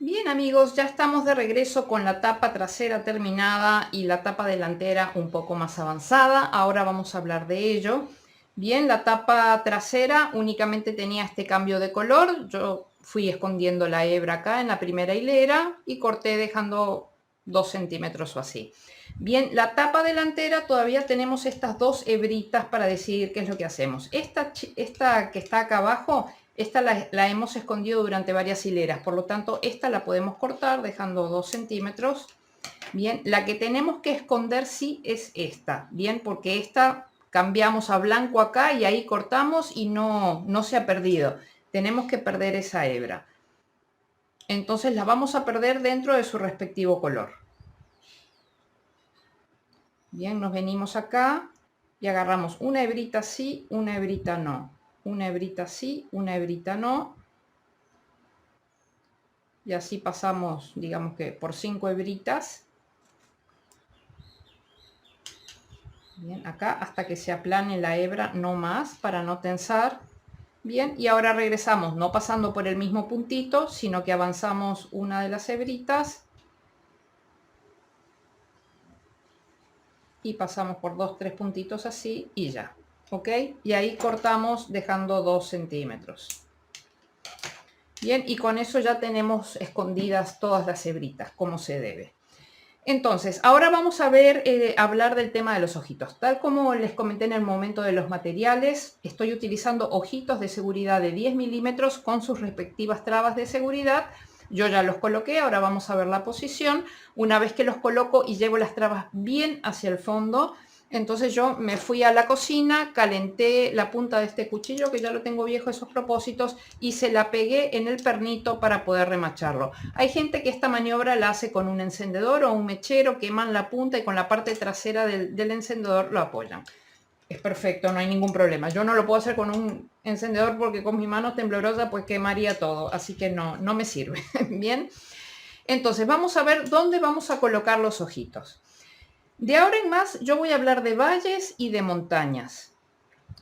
Bien amigos, ya estamos de regreso con la tapa trasera terminada y la tapa delantera un poco más avanzada. Ahora vamos a hablar de ello. Bien, la tapa trasera únicamente tenía este cambio de color. Yo fui escondiendo la hebra acá en la primera hilera y corté dejando 2 centímetros o así. Bien, la tapa delantera todavía tenemos estas dos hebritas para decidir qué es lo que hacemos. Esta que está acá abajo, esta la hemos escondido durante varias hileras, por lo tanto esta la podemos cortar dejando 2 centímetros. Bien, la que tenemos que esconder sí es esta, bien, porque esta cambiamos a blanco acá y ahí cortamos y no se ha perdido. Tenemos que perder esa hebra. Entonces la vamos a perder dentro de su respectivo color. Bien, nos venimos acá y agarramos una hebrita sí, una hebrita no. Una hebrita sí, una hebrita no. Y así pasamos, digamos que por 5 hebritas. Bien, acá hasta que se aplane la hebra, no más, para no tensar. Bien, y ahora regresamos, no pasando por el mismo puntito, sino que avanzamos una de las hebritas. Y pasamos por 2-3 puntitos así y ya. ¿Ok? Y ahí cortamos dejando 2 centímetros. Bien, y con eso ya tenemos escondidas todas las hebritas, como se debe. Entonces, ahora vamos a ver, hablar del tema de los ojitos. Tal como les comenté en el momento de los materiales, estoy utilizando ojitos de seguridad de 10 milímetros con sus respectivas trabas de seguridad. Yo ya los coloqué, ahora vamos a ver la posición. Una vez que los coloco y llevo las trabas bien hacia el fondo, entonces yo me fui a la cocina, calenté la punta de este cuchillo, que ya lo tengo viejo esos propósitos, y se la pegué en el pernito para poder remacharlo. Hay gente que esta maniobra la hace con un encendedor o un mechero, queman la punta y con la parte trasera del encendedor lo apoyan. Es perfecto, no hay ningún problema. Yo no lo puedo hacer con un encendedor porque con mis manos temblorosas pues quemaría todo, así que no me sirve. Bien, entonces vamos a ver dónde vamos a colocar los ojitos. De ahora en más yo voy a hablar de valles y de montañas.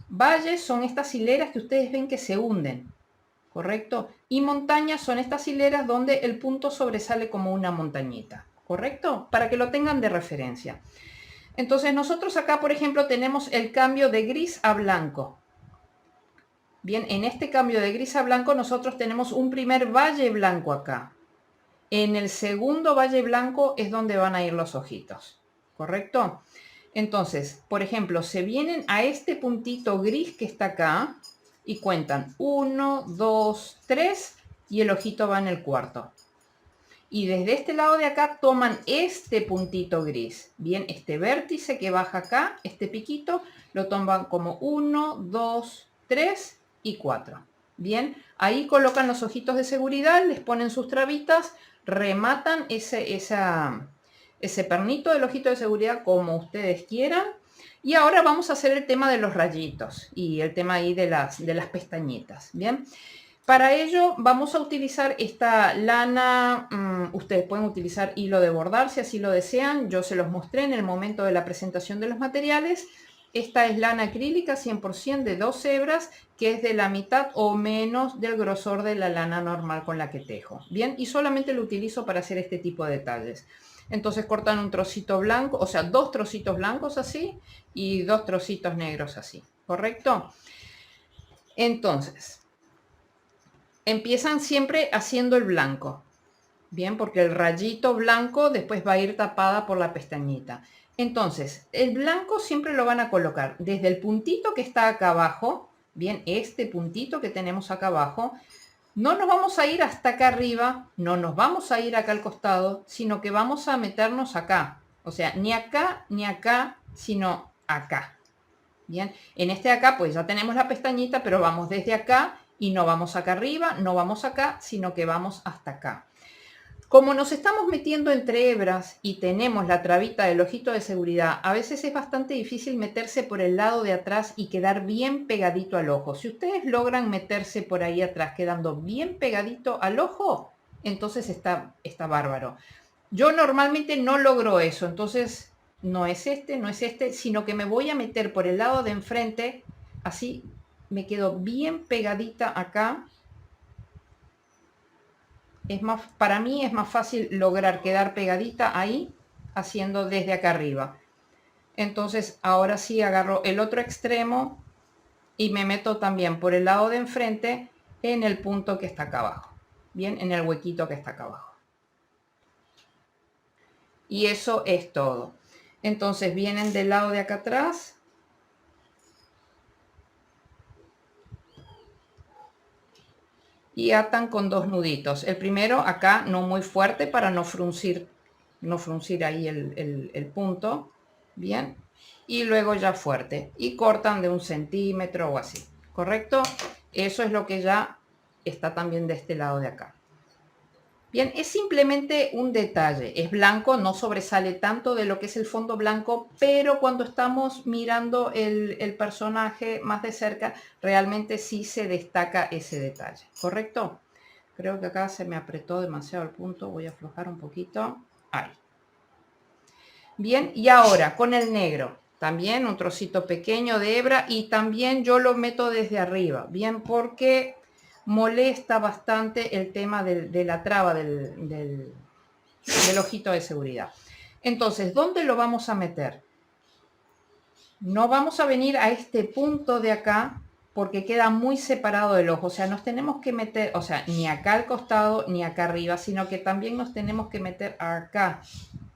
Valles son estas hileras que ustedes ven que se hunden, ¿correcto? Y montañas son estas hileras donde el punto sobresale como una montañita, ¿correcto? Para que lo tengan de referencia. Entonces nosotros acá, por ejemplo, tenemos el cambio de gris a blanco. Bien, en este cambio de gris a blanco nosotros tenemos un primer valle blanco acá. En el segundo valle blanco es donde van a ir los ojitos, ¿correcto? Entonces, por ejemplo, se vienen a este puntito gris que está acá y cuentan 1, 2, 3 y el ojito va en el cuarto. Y desde este lado de acá toman este puntito gris. Bien, este vértice que baja acá, este piquito, lo toman como 1, 2, 3 y 4. Bien, ahí colocan los ojitos de seguridad, les ponen sus trabitas, rematan ese pernito del ojito de seguridad como ustedes quieran. Y ahora vamos a hacer el tema de los rayitos y el tema ahí de las pestañitas. Bien, para ello vamos a utilizar esta lana. Ustedes pueden utilizar hilo de bordar si así lo desean. Yo se los mostré en el momento de la presentación de los materiales. Esta es lana acrílica 100% de 2 hebras, que es de la mitad o menos del grosor de la lana normal con la que tejo. Bien, y solamente lo utilizo para hacer este tipo de detalles. Entonces cortan un trocito blanco, o sea, 2 trocitos blancos así y 2 trocitos negros así, ¿correcto? Entonces, empiezan siempre haciendo el blanco. Bien, porque el rayito blanco después va a ir tapada por la pestañita. Entonces, el blanco siempre lo van a colocar desde el puntito que está acá abajo. Bien, este puntito que tenemos acá abajo. No nos vamos a ir hasta acá arriba, no nos vamos a ir acá al costado, sino que vamos a meternos acá. O sea, ni acá, sino acá. Bien, en este de acá pues ya tenemos la pestañita, pero vamos desde acá y no vamos acá arriba, no vamos acá, sino que vamos hasta acá. Como nos estamos metiendo entre hebras y tenemos la trabita del ojito de seguridad, a veces es bastante difícil meterse por el lado de atrás y quedar bien pegadito al ojo. Si ustedes logran meterse por ahí atrás quedando bien pegadito al ojo, entonces está bárbaro. Yo normalmente no logro eso, entonces no es este, sino que me voy a meter por el lado de enfrente, así me quedo bien pegadita acá. Es más, para mí es más fácil lograr quedar pegadita ahí haciendo desde acá arriba. Entonces ahora sí agarro el otro extremo y me meto también por el lado de enfrente en el punto que está acá abajo. Bien, en el huequito que está acá abajo. Y eso es todo. Entonces vienen del lado de acá atrás. Y atan con 2 nuditos. El primero acá no muy fuerte para no fruncir ahí el punto. Bien. Y luego ya fuerte. Y cortan de 1 centímetro o así. ¿Correcto? Eso es lo que ya está también de este lado de acá. Bien, es simplemente un detalle. Es blanco, no sobresale tanto de lo que es el fondo blanco, pero cuando estamos mirando el personaje más de cerca, realmente sí se destaca ese detalle. ¿Correcto? Creo que acá se me apretó demasiado el punto. Voy a aflojar un poquito. Ahí. Bien, y ahora con el negro. También un trocito pequeño de hebra y también yo lo meto desde arriba. Bien, porque molesta bastante el tema de la traba del ojito de seguridad. Entonces, ¿dónde lo vamos a meter? No vamos a venir a este punto de acá porque queda muy separado del ojo. O sea, nos tenemos que meter, o sea, ni acá al costado ni acá arriba, sino que también nos tenemos que meter acá.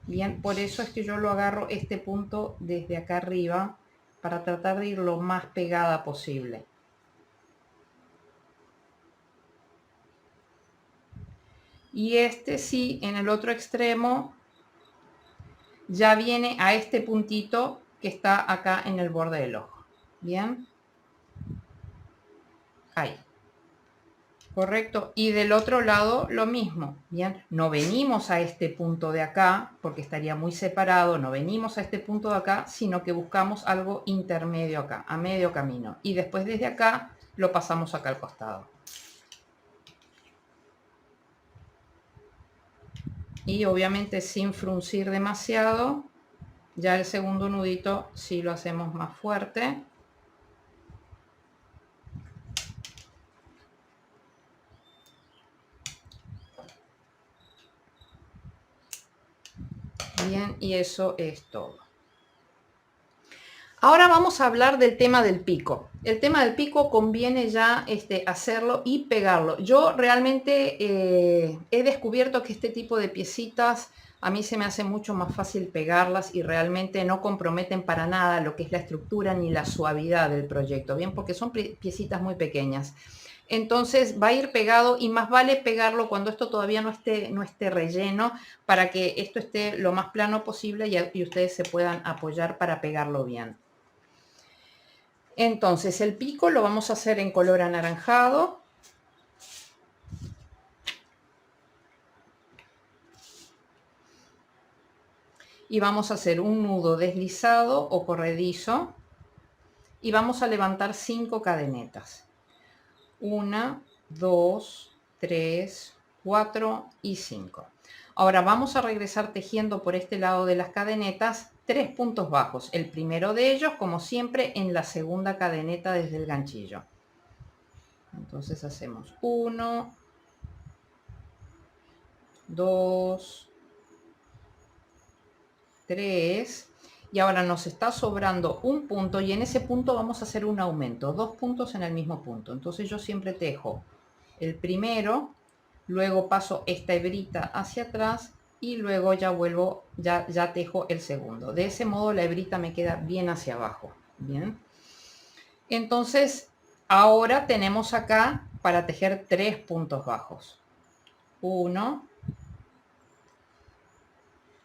Bien, por eso es que yo lo agarro este punto desde acá arriba para tratar de ir lo más pegada posible. Y este sí, en el otro extremo, ya viene a este puntito que está acá en el borde del ojo. Bien. Ahí. Correcto. Y del otro lado lo mismo. Bien. No venimos a este punto de acá porque estaría muy separado. No venimos a este punto de acá, sino que buscamos algo intermedio acá, a medio camino. Y después desde acá lo pasamos acá al costado. Y obviamente sin fruncir demasiado. Ya el segundo nudito sí lo hacemos más fuerte. Bien, y eso es todo. Ahora vamos a hablar del tema del pico. El tema del pico conviene ya hacerlo y pegarlo. Yo realmente he descubierto que este tipo de piecitas a mí se me hace mucho más fácil pegarlas y realmente no comprometen para nada lo que es la estructura ni la suavidad del proyecto, bien, porque son piecitas muy pequeñas. Entonces va a ir pegado y más vale pegarlo cuando esto todavía no esté relleno para que esto esté lo más plano posible y ustedes se puedan apoyar para pegarlo bien. Entonces el pico lo vamos a hacer en color anaranjado. Y vamos a hacer un nudo deslizado o corredizo. Y vamos a levantar 5 cadenetas. 1, 2, 3, 4 y 5. Ahora vamos a regresar tejiendo por este lado de las cadenetas 3 puntos bajos. El primero de ellos, como siempre, en la segunda cadeneta desde el ganchillo. Entonces hacemos 1, 2, 3 y ahora nos está sobrando un punto y en ese punto vamos a hacer un aumento, 2 puntos en el mismo punto. Entonces yo siempre tejo el primero, luego paso esta hebrita hacia atrás y luego ya vuelvo, ya tejo el segundo. De ese modo la hebrita me queda bien hacia abajo. Bien. Entonces ahora tenemos acá para tejer 3 puntos bajos. 1,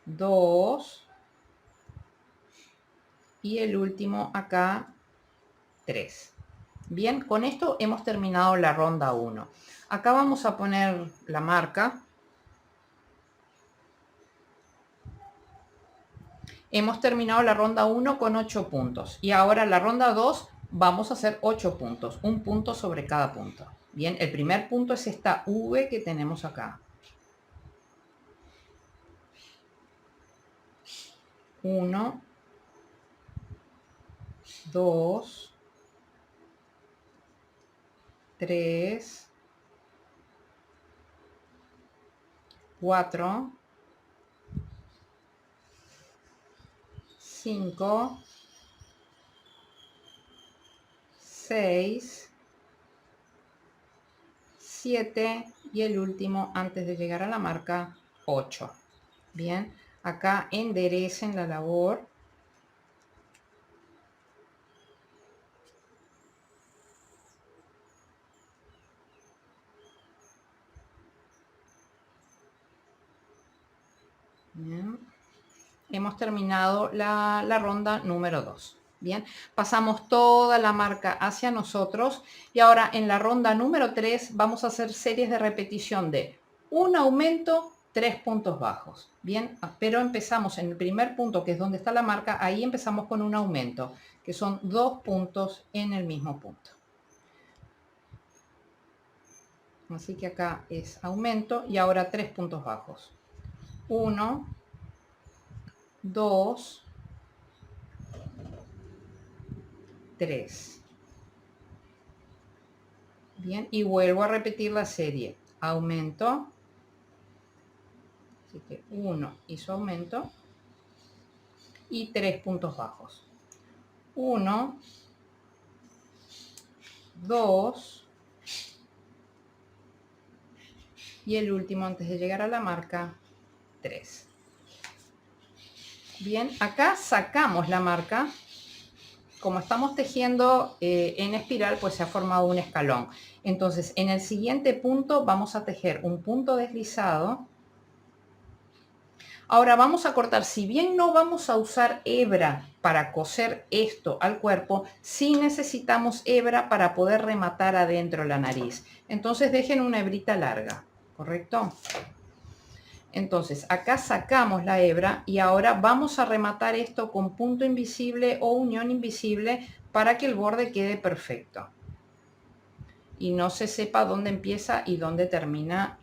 2 y el último acá 3. Bien, con esto hemos terminado la ronda 1. Acá vamos a poner la marca. Hemos terminado la ronda 1 con 8 puntos. Y ahora la ronda 2 vamos a hacer 8 puntos. Un punto sobre cada punto. Bien, el primer punto es esta V que tenemos acá. 1, 2, 3, 4, 5, 6, 7 y el último antes de llegar a la marca 8. Bien, acá enderecen la labor. Bien. Hemos terminado la ronda número 2. Bien, pasamos toda la marca hacia nosotros y ahora en la ronda número 3 vamos a hacer series de repetición de un aumento, 3 puntos bajos. Bien, pero empezamos en el primer punto, que es donde está la marca, ahí empezamos con un aumento, que son 2 puntos en el mismo punto. Así que acá es aumento y ahora 3 puntos bajos. 1, 2, 3. Bien, y vuelvo a repetir la serie. Aumento. Así que 1 hizo aumento. Y 3 puntos bajos. 1, 2. Y el último antes de llegar a la marca, 3. Bien, acá sacamos la marca. Como estamos tejiendo en espiral, pues se ha formado un escalón. Entonces, en el siguiente punto vamos a tejer un punto deslizado. Ahora vamos a cortar, si bien no vamos a usar hebra para coser esto al cuerpo, sí necesitamos hebra para poder rematar adentro la nariz. Entonces dejen una hebrita larga, ¿correcto? Entonces acá sacamos la hebra y ahora vamos a rematar esto con punto invisible o unión invisible para que el borde quede perfecto. Y no se sepa dónde empieza y dónde termina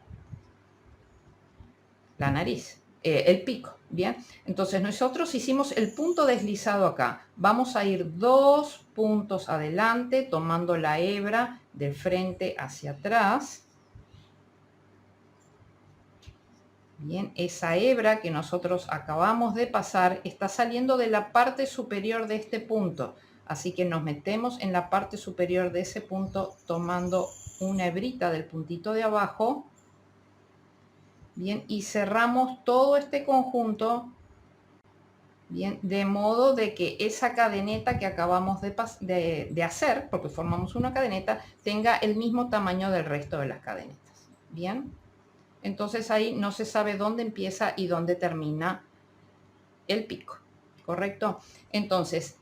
la nariz. El pico, ¿bien? Entonces nosotros hicimos el punto deslizado acá. Vamos a ir 2 puntos adelante, tomando la hebra de frente hacia atrás. Bien, esa hebra que nosotros acabamos de pasar está saliendo de la parte superior de este punto. Así que nos metemos en la parte superior de ese punto tomando una hebrita del puntito de abajo. Bien, y cerramos todo este conjunto, bien, de modo de que esa cadeneta que acabamos de hacer, porque formamos una cadeneta, tenga el mismo tamaño del resto de las cadenetas. Bien, entonces ahí no se sabe dónde empieza y dónde termina el pico, ¿correcto? Entonces,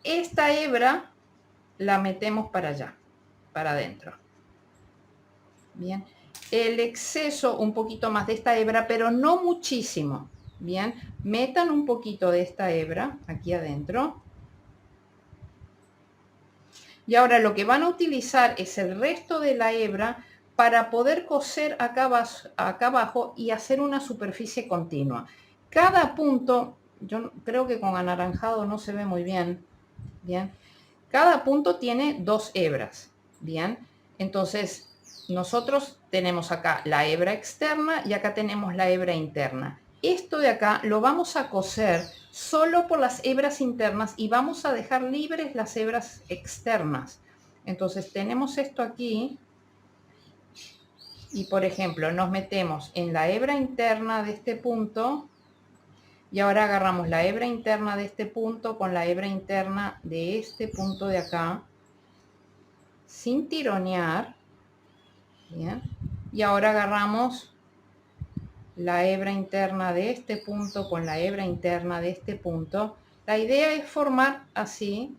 esta hebra la metemos para allá, para adentro. Bien, el exceso, un poquito más de esta hebra, pero no muchísimo. Bien, metan un poquito de esta hebra aquí adentro. Y ahora lo que van a utilizar es el resto de la hebra para poder coser acá abajo y hacer una superficie continua. Cada punto, yo creo que con anaranjado no se ve muy bien. Bien, cada punto tiene 2 hebras. Bien, entonces nosotros tenemos acá la hebra externa y acá tenemos la hebra interna. Esto de acá lo vamos a coser solo por las hebras internas y vamos a dejar libres las hebras externas. Entonces tenemos esto aquí y por ejemplo nos metemos en la hebra interna de este punto y ahora agarramos la hebra interna de este punto con la hebra interna de este punto de acá sin tironear. Bien, y ahora agarramos la hebra interna de este punto con la hebra interna de este punto. La idea es formar así,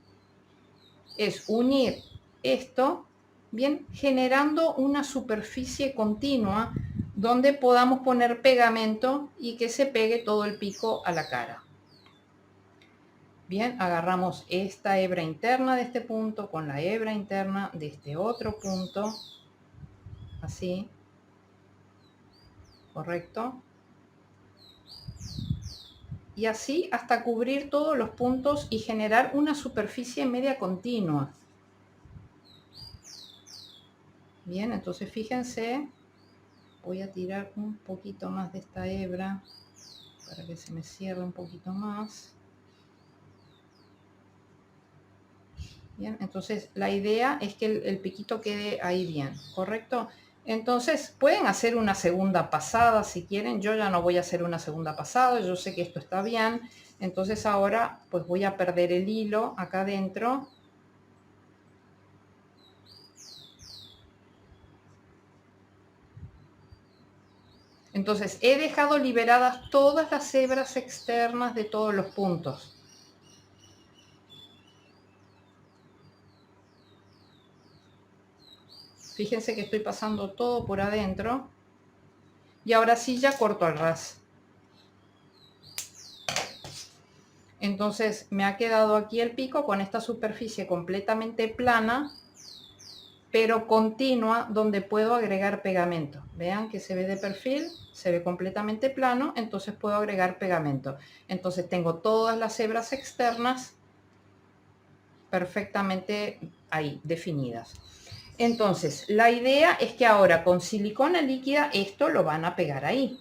es unir esto, bien, generando una superficie continua donde podamos poner pegamento y que se pegue todo el pico a la cara. Bien, agarramos esta hebra interna de este punto con la hebra interna de este otro punto, así, correcto. Y así hasta cubrir todos los puntos y generar una superficie media continua. Bien, entonces fíjense Voy a tirar un poquito más de esta hebra para que se me cierre un poquito más. Bien, entonces la idea es que el piquito quede ahí bien, ¿correcto? Entonces pueden hacer una segunda pasada si quieren. Yo ya no voy a hacer una segunda pasada, yo sé que esto está bien. Entonces ahora pues voy a perder el hilo acá adentro. Entonces he dejado liberadas todas las hebras externas de todos los puntos. Fíjense que estoy pasando todo por adentro. Y ahora sí ya corto al ras. Entonces me ha quedado aquí el pico con esta superficie completamente plana, pero continua, donde puedo agregar pegamento. Vean que se ve de perfil, se ve completamente plano, entonces puedo agregar pegamento. Entonces tengo todas las hebras externas perfectamente ahí definidas. Entonces la idea es que ahora con silicona líquida esto lo van a pegar ahí,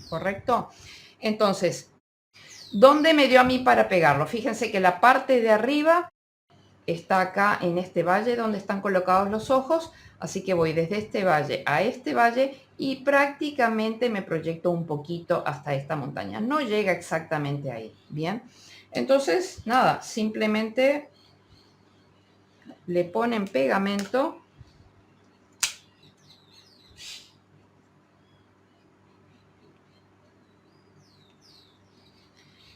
¿correcto? Entonces, ¿dónde me dio a mí para pegarlo? Fíjense que la parte de arriba está acá en este valle donde están colocados los ojos, así que voy desde este valle a este valle y prácticamente me proyecto un poquito hasta esta montaña. No llega exactamente ahí, ¿bien? Entonces, nada, simplemente le ponen pegamento.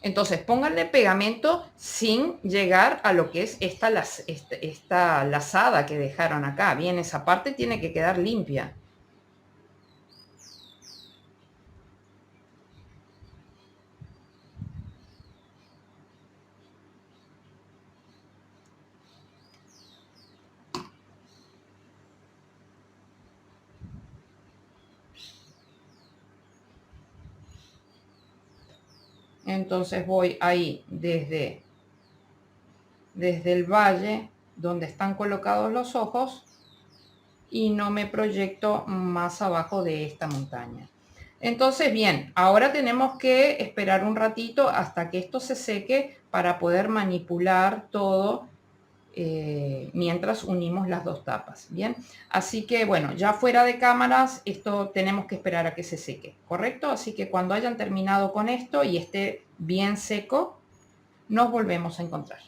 Entonces pónganle pegamento sin llegar a lo que es esta lazada que dejaron acá. Bien, esa parte tiene que quedar limpia. Entonces voy ahí desde el valle donde están colocados los ojos y no me proyecto más abajo de esta montaña. Entonces, bien, ahora tenemos que esperar un ratito hasta que esto se seque para poder manipular todo mientras unimos las dos tapas. Bien, así que bueno, ya fuera de cámaras, esto tenemos que esperar a que se seque, ¿correcto? Así que cuando hayan terminado con esto y esté bien seco, nos volvemos a encontrar.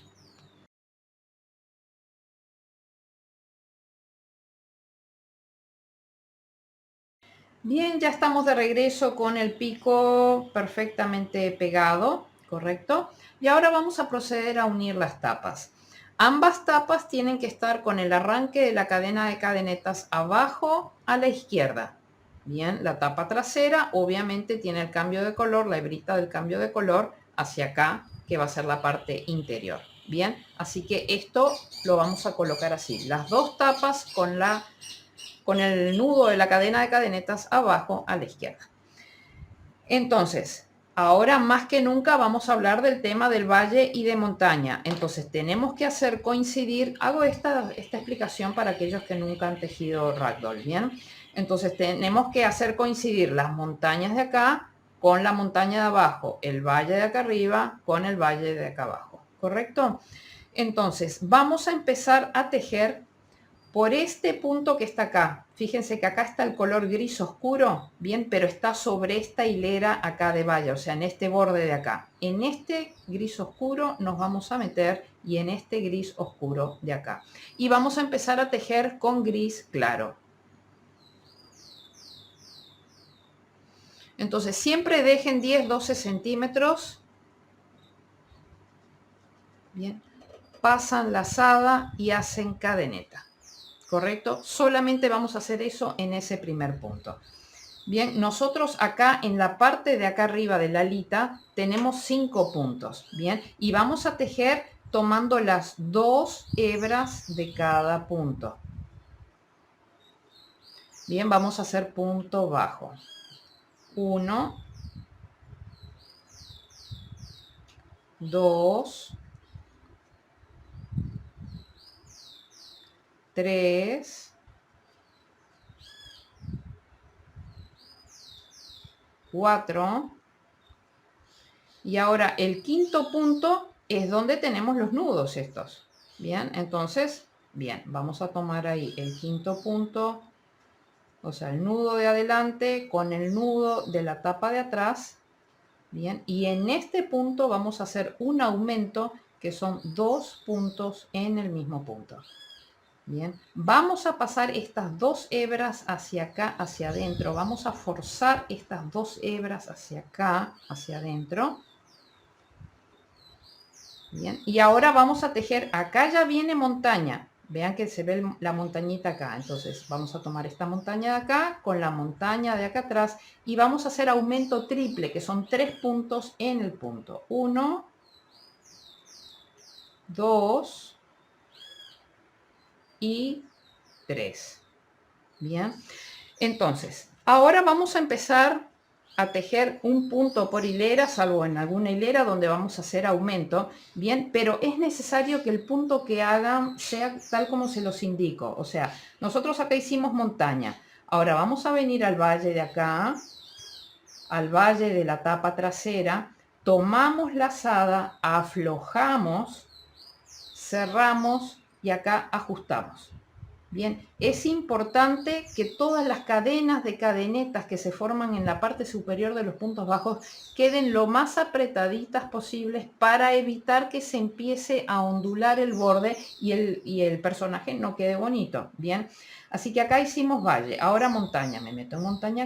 Bien, ya estamos de regreso con el pico perfectamente pegado, ¿correcto? Y ahora vamos a proceder a unir las tapas. Ambas tapas tienen que estar con el arranque de la cadena de cadenetas abajo a la izquierda. Bien, la tapa trasera obviamente tiene el cambio de color, la hebrita del cambio de color hacia acá, que va a ser la parte interior. Bien, así que esto lo vamos a colocar así. Las dos tapas con el nudo de la cadena de cadenetas abajo a la izquierda. Entonces, ahora más que nunca vamos a hablar del tema del valle y de montaña. Entonces tenemos que hacer coincidir, hago esta explicación para aquellos que nunca han tejido ragdoll, ¿bien? Entonces tenemos que hacer coincidir las montañas de acá con la montaña de abajo, el valle de acá arriba con el valle de acá abajo, ¿correcto? Entonces vamos a empezar a tejer por este punto que está acá. Fíjense que acá está el color gris oscuro, bien, pero está sobre esta hilera acá de valla, o sea, en este borde de acá. En este gris oscuro nos vamos a meter y en este gris oscuro de acá. Y vamos a empezar a tejer con gris claro. Entonces siempre dejen 10-12 centímetros. Bien, pasan lazada y hacen cadeneta. ¿Correcto? Solamente vamos a hacer eso en ese primer punto. Bien, nosotros acá en la parte de acá arriba de la alita tenemos 5 puntos. Bien, y vamos a tejer tomando las 2 hebras de cada punto. Bien, vamos a hacer punto bajo. 1, 2, 3, 4. Y ahora el quinto punto es donde tenemos los nudos estos. Bien, entonces, bien, vamos a tomar ahí el quinto punto, o sea, el nudo de adelante con el nudo de la tapa de atrás. Bien, y en este punto vamos a hacer un aumento que son 2 puntos en el mismo punto. Bien, vamos a pasar estas 2 hebras hacia acá, hacia adentro. Vamos a forzar estas 2 hebras hacia acá, hacia adentro. Bien, y ahora vamos a tejer, acá ya viene montaña, vean que se ve la montañita acá, entonces vamos a tomar esta montaña de acá con la montaña de acá atrás y vamos a hacer aumento triple, que son 3 puntos en el punto, 1, 2 y 3. Bien, entonces ahora vamos a empezar a tejer un punto por hilera, salvo en alguna hilera donde vamos a hacer aumento, bien, pero es necesario que el punto que hagan sea tal como se los indico, o sea, nosotros acá hicimos montaña, ahora vamos a venir al valle de acá, al valle de la tapa trasera, tomamos la lazada, aflojamos, cerramos y acá ajustamos. Bien, es importante que todas las cadenas de cadenetas que se forman en la parte superior de los puntos bajos queden lo más apretaditas posibles para evitar que se empiece a ondular el borde y el personaje no quede bonito. Bien, así que acá hicimos valle, ahora montaña, me meto en montaña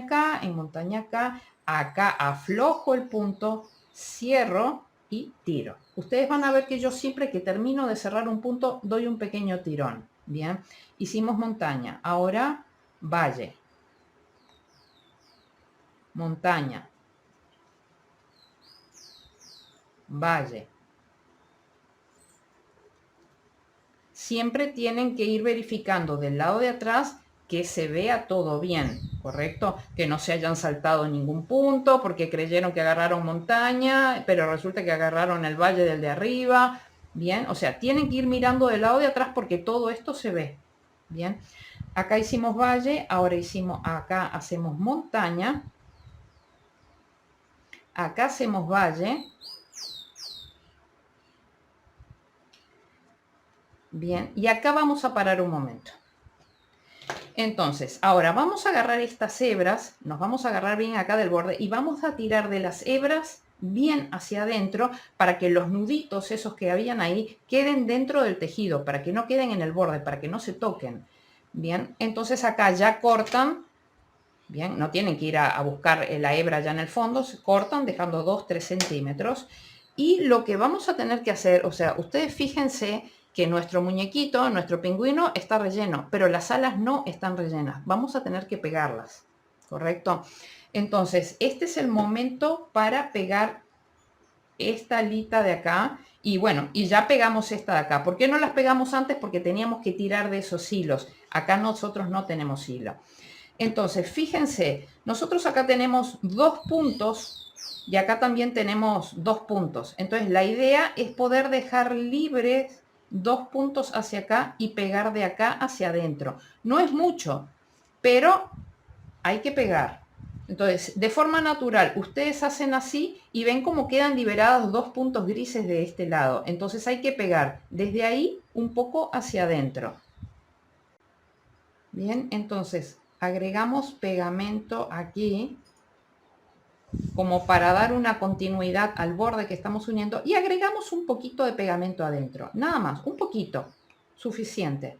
acá, acá aflojo el punto, cierro y tiro. Ustedes van a ver que yo siempre que termino de cerrar un punto doy un pequeño tirón. Bien, hicimos montaña, ahora valle, montaña, valle. Siempre tienen que ir verificando del lado de atrás que se vea todo bien, ¿correcto? Que no se hayan saltado ningún punto porque creyeron que agarraron montaña, pero resulta que agarraron el valle del de arriba. Bien, o sea, tienen que ir mirando del lado de atrás porque todo esto se ve. Bien, acá hicimos valle, ahora acá hacemos montaña, acá hacemos valle. Bien, y acá vamos a parar un momento. Entonces, ahora vamos a agarrar estas hebras, nos vamos a agarrar bien acá del borde y vamos a tirar de las hebras bien hacia adentro para que los nuditos esos que habían ahí queden dentro del tejido, para que no queden en el borde, para que no se toquen. Bien, entonces acá ya cortan, bien, no tienen que ir a buscar la hebra ya en el fondo, se cortan dejando 2-3 centímetros. Y lo que vamos a tener que hacer, o sea, ustedes fíjense que nuestro muñequito, nuestro pingüino está relleno, pero las alas no están rellenas. Vamos a tener que pegarlas, ¿correcto? Entonces, este es el momento para pegar esta alita de acá. Y bueno, y ya pegamos esta de acá. ¿Por qué no las pegamos antes? Porque teníamos que tirar de esos hilos. Acá nosotros no tenemos hilo. Entonces, fíjense, nosotros acá tenemos 2 puntos y acá también tenemos 2 puntos. Entonces, la idea es poder dejar libres 2 puntos hacia acá y pegar de acá hacia adentro. No es mucho, pero hay que pegar. Entonces, de forma natural, ustedes hacen así y ven cómo quedan liberados 2 puntos grises de este lado. Entonces hay que pegar desde ahí un poco hacia adentro. Bien, entonces agregamos pegamento aquí como para dar una continuidad al borde que estamos uniendo y agregamos un poquito de pegamento adentro, nada más, un poquito, suficiente.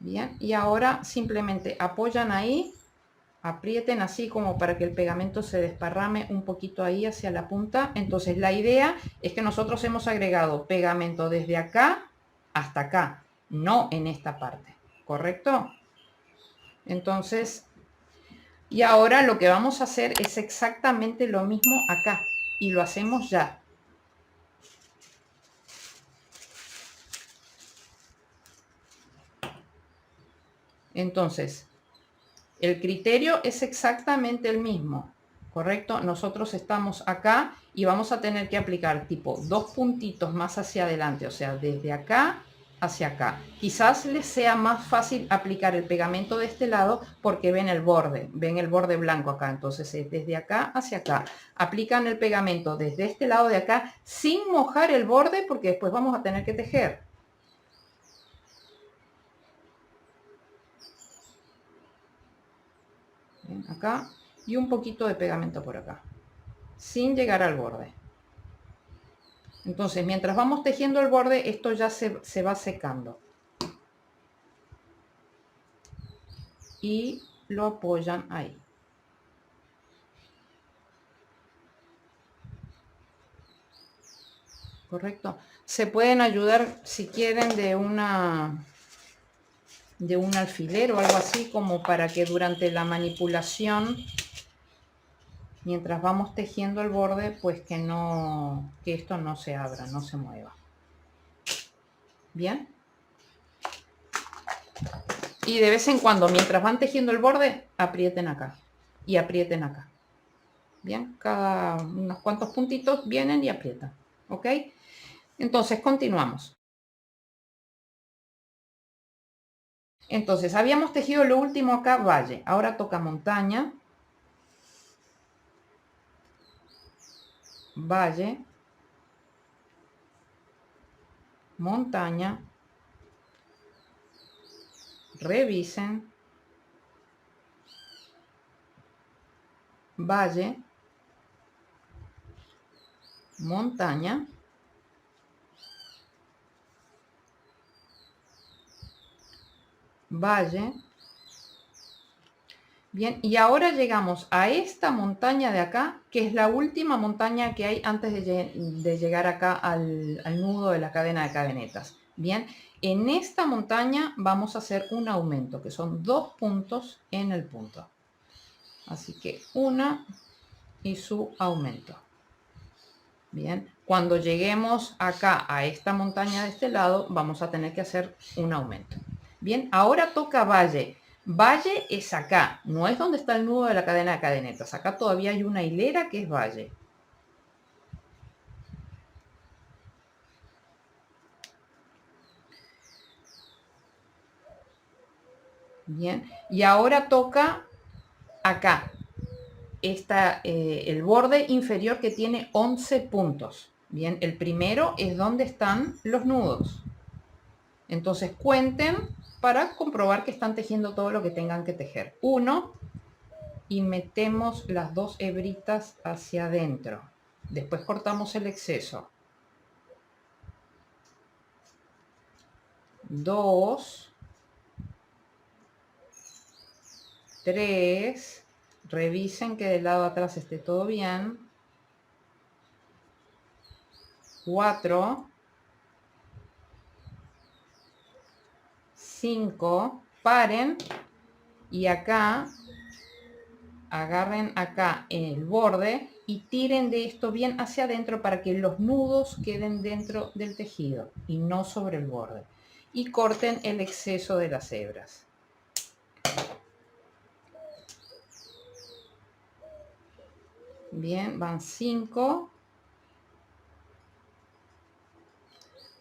Bien, y ahora simplemente apoyan ahí, aprieten así como para que el pegamento se desparrame un poquito ahí hacia la punta. Entonces la idea es que nosotros hemos agregado pegamento desde acá hasta acá, no en esta parte, ¿correcto? Entonces, y ahora lo que vamos a hacer es exactamente lo mismo acá y lo hacemos ya. Entonces, el criterio es exactamente el mismo, ¿correcto? Nosotros estamos acá y vamos a tener que aplicar tipo 2 puntitos más hacia adelante, o sea, desde acá hacia acá. Quizás les sea más fácil aplicar el pegamento de este lado porque ven el borde blanco acá. Entonces desde acá hacia acá. Aplican el pegamento desde este lado de acá sin mojar el borde porque después vamos a tener que tejer. Bien, acá y un poquito de pegamento por acá. Sin llegar al borde. Entonces mientras vamos tejiendo el borde esto ya se va secando. Y lo apoyan ahí. Correcto. Se pueden ayudar si quieren de un alfiler o algo así como para que durante la manipulación, mientras vamos tejiendo el borde, pues que esto no se abra, no se mueva. Bien. Y de vez en cuando, mientras van tejiendo el borde, aprieten acá y aprieten acá. Bien, cada unos cuantos puntitos vienen y aprietan. ¿Ok? Entonces continuamos. Entonces habíamos tejido lo último acá, valle. Ahora toca montaña, valle, montaña, revisen, valle, montaña, valle. Bien, y ahora llegamos a esta montaña de acá, que es la última montaña que hay antes de llegar acá al nudo de la cadena de cadenetas. Bien, en esta montaña vamos a hacer un aumento, que son 2 puntos en el punto. Así que una y su aumento. Bien, cuando lleguemos acá a esta montaña de este lado, vamos a tener que hacer un aumento. Bien, ahora toca valle. Valle es acá, no es donde está el nudo de la cadena de cadenetas. Acá todavía hay una hilera que es valle. Bien, y ahora toca acá. El borde inferior que tiene 11 puntos. Bien, el primero es donde están los nudos. Entonces cuenten para comprobar que están tejiendo todo lo que tengan que tejer. 1 y metemos las 2 hebritas hacia adentro. Después cortamos el exceso. 2, 3, revisen que del lado de atrás esté todo bien. 4, 5, paren y acá agarren acá en el borde y tiren de esto bien hacia adentro para que los nudos queden dentro del tejido y no sobre el borde, y corten el exceso de las hebras. Bien, van 5,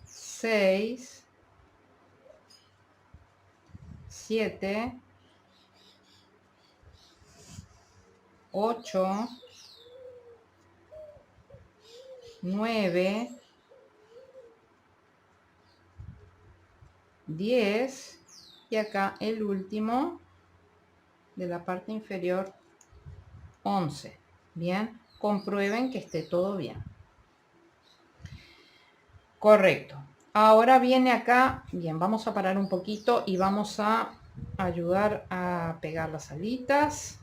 6, 7, 8, 9, 10 y acá el último de la parte inferior 11. Bien, comprueben que esté todo bien. Correcto. Ahora viene acá, bien, vamos a parar un poquito y vamos a ayudar a pegar las alitas.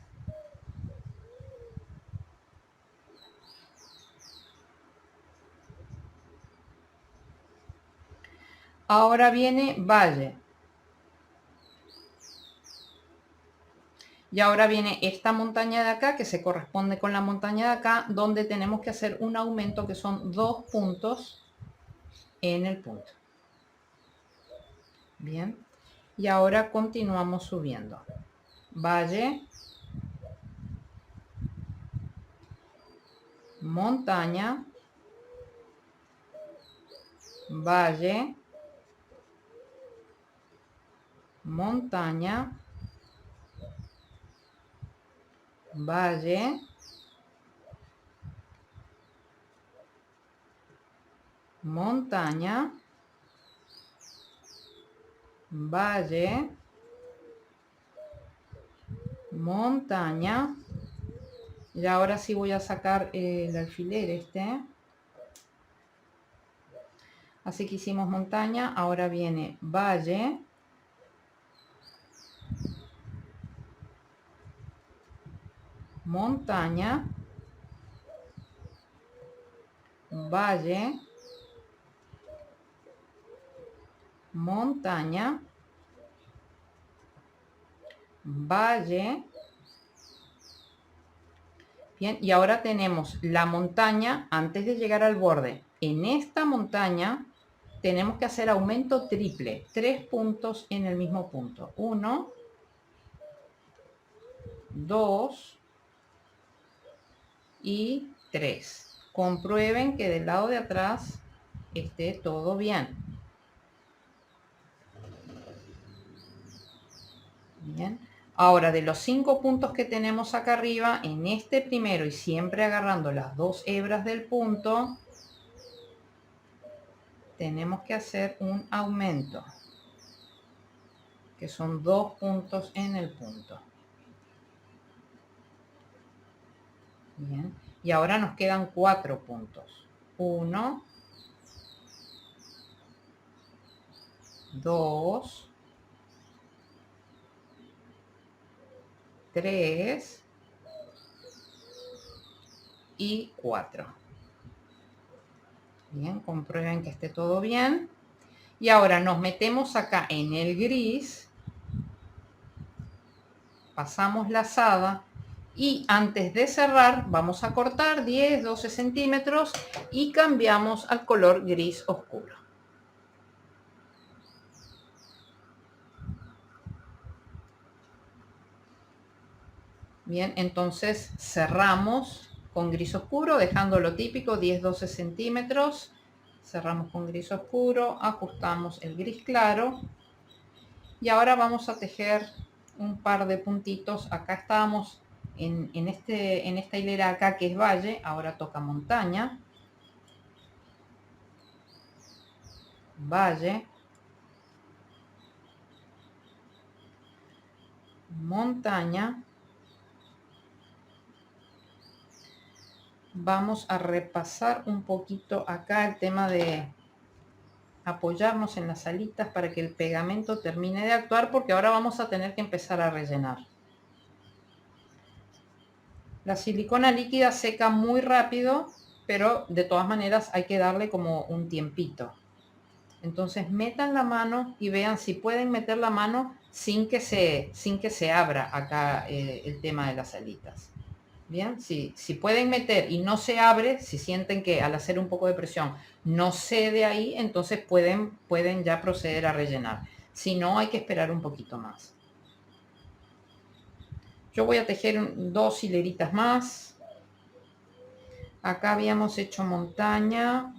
Ahora viene valle. Y ahora viene esta montaña de acá que se corresponde con la montaña de acá, donde tenemos que hacer un aumento que son 2 puntos en el punto. Bien. Y ahora continuamos subiendo. Valle, montaña, valle, montaña, valle, montaña, valle, montaña. Y ahora sí voy a sacar el alfiler este. Así que hicimos montaña, ahora viene valle, montaña, valle, montaña, valle. Bien, y ahora tenemos la montaña antes de llegar al borde. En esta montaña tenemos que hacer aumento triple, 3 puntos en el mismo punto. 1, 2 y 3. Comprueben que del lado de atrás esté todo bien. Bien. Ahora, de los 5 puntos que tenemos acá arriba, en este primero y siempre agarrando las 2 hebras del punto, tenemos que hacer un aumento, que son 2 puntos en el punto. Bien. Y ahora nos quedan 4 puntos. 1, 2, 3 y 4. Bien, comprueben que esté todo bien. Y ahora nos metemos acá en el gris, pasamos lazada y antes de cerrar vamos a cortar 10-12 centímetros y cambiamos al color gris oscuro. Bien, entonces cerramos con gris oscuro, dejando lo típico 10-12 centímetros. Cerramos con gris oscuro, ajustamos el gris claro. Y ahora vamos a tejer un par de puntitos. Acá estábamos en esta hilera acá que es valle, ahora toca montaña. Valle. Montaña. Vamos a repasar un poquito acá el tema de apoyarnos en las alitas para que el pegamento termine de actuar, porque ahora vamos a tener que empezar a rellenar. La silicona líquida seca muy rápido, pero de todas maneras hay que darle como un tiempito. Entonces metan la mano y vean si pueden meter la mano sin que se abra acá el tema de las alitas. Bien, si pueden meter y no se abre, si sienten que al hacer un poco de presión no cede ahí, entonces pueden ya proceder a rellenar. Si no, hay que esperar un poquito más. Yo voy a tejer 2 hileritas más. Acá habíamos hecho montaña,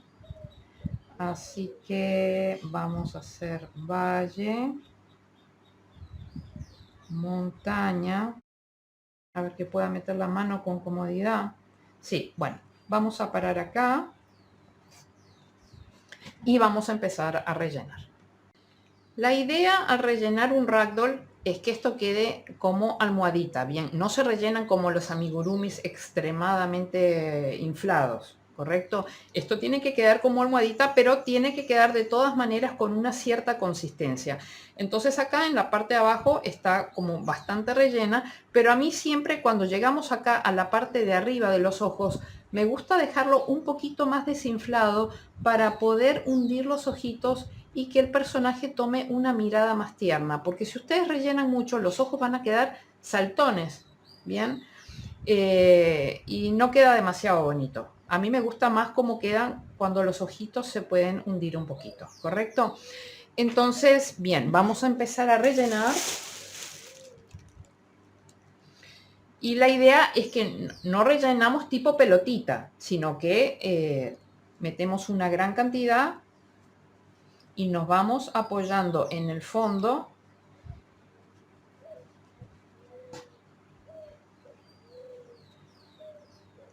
así que vamos a hacer valle, montaña. A ver que pueda meter la mano con comodidad. Sí, bueno, vamos a parar acá y vamos a empezar a rellenar. La idea al rellenar un ragdoll es que esto quede como almohadita. Bien, no se rellenan como los amigurumis extremadamente inflados, ¿correcto? Esto tiene que quedar como almohadita, pero tiene que quedar de todas maneras con una cierta consistencia. Entonces acá en la parte de abajo está como bastante rellena, pero a mí siempre cuando llegamos acá a la parte de arriba de los ojos, me gusta dejarlo un poquito más desinflado para poder hundir los ojitos y que el personaje tome una mirada más tierna, porque si ustedes rellenan mucho, los ojos van a quedar saltones, ¿bien? Y no queda demasiado bonito. A mí me gusta más cómo quedan cuando los ojitos se pueden hundir un poquito, ¿correcto? Entonces, bien, vamos a empezar a rellenar. Y la idea es que no rellenamos tipo pelotita, sino que metemos una gran cantidad y nos vamos apoyando en el fondo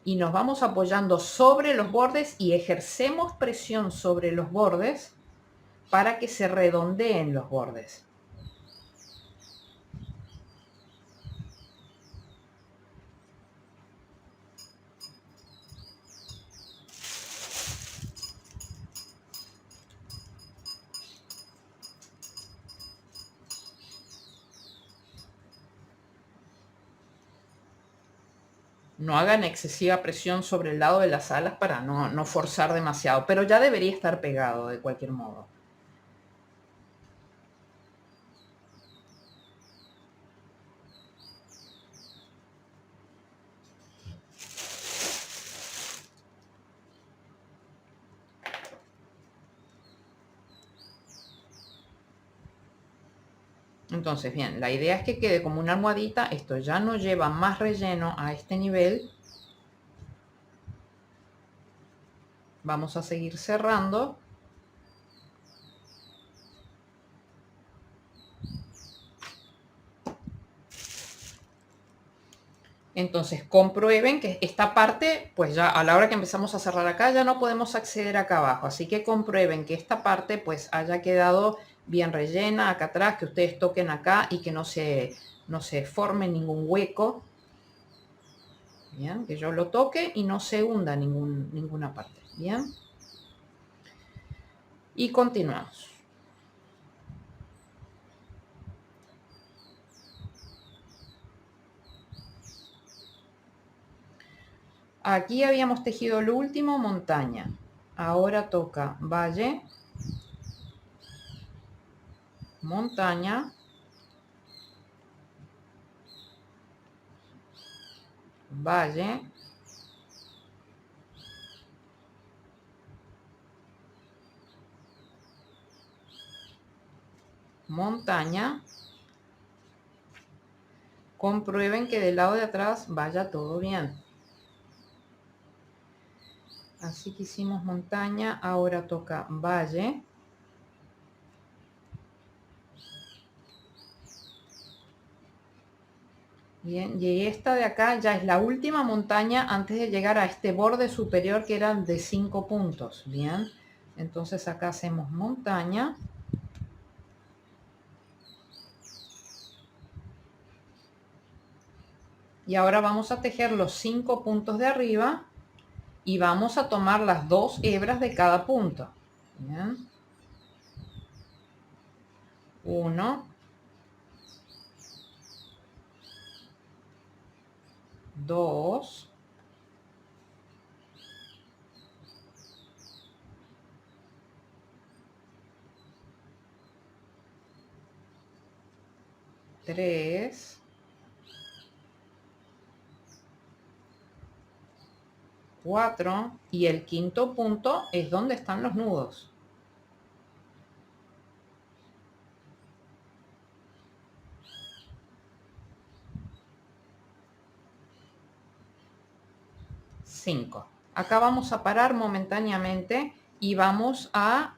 y nos vamos apoyando sobre los bordes y ejercemos presión sobre los bordes para que se redondeen los bordes. No hagan excesiva presión sobre el lado de las alas para no forzar demasiado, pero ya debería estar pegado de cualquier modo. Entonces, bien, la idea es que quede como una almohadita. Esto ya no lleva más relleno a este nivel. Vamos a seguir cerrando. Entonces comprueben que esta parte, pues ya a la hora que empezamos a cerrar acá, ya no podemos acceder acá abajo. Así que comprueben que esta parte pues haya quedado bien rellena acá atrás, que ustedes toquen acá y que no se forme ningún hueco. Bien, que yo lo toque y no se hunda ninguna parte. Bien. Y continuamos. Aquí habíamos tejido lo último, montaña. Ahora toca valle, montaña, valle, montaña. Comprueben que del lado de atrás vaya todo bien. Así que hicimos montaña, ahora toca valle. Bien, y esta de acá ya es la última montaña antes de llegar a este borde superior que eran de 5 puntos. Bien, entonces acá hacemos montaña. Y ahora vamos a tejer los 5 puntos de arriba y vamos a tomar las 2 hebras de cada punto. Bien. 1, 2, 3, 4 y el quinto punto es donde están los nudos. 5. Acá vamos a parar momentáneamente y vamos a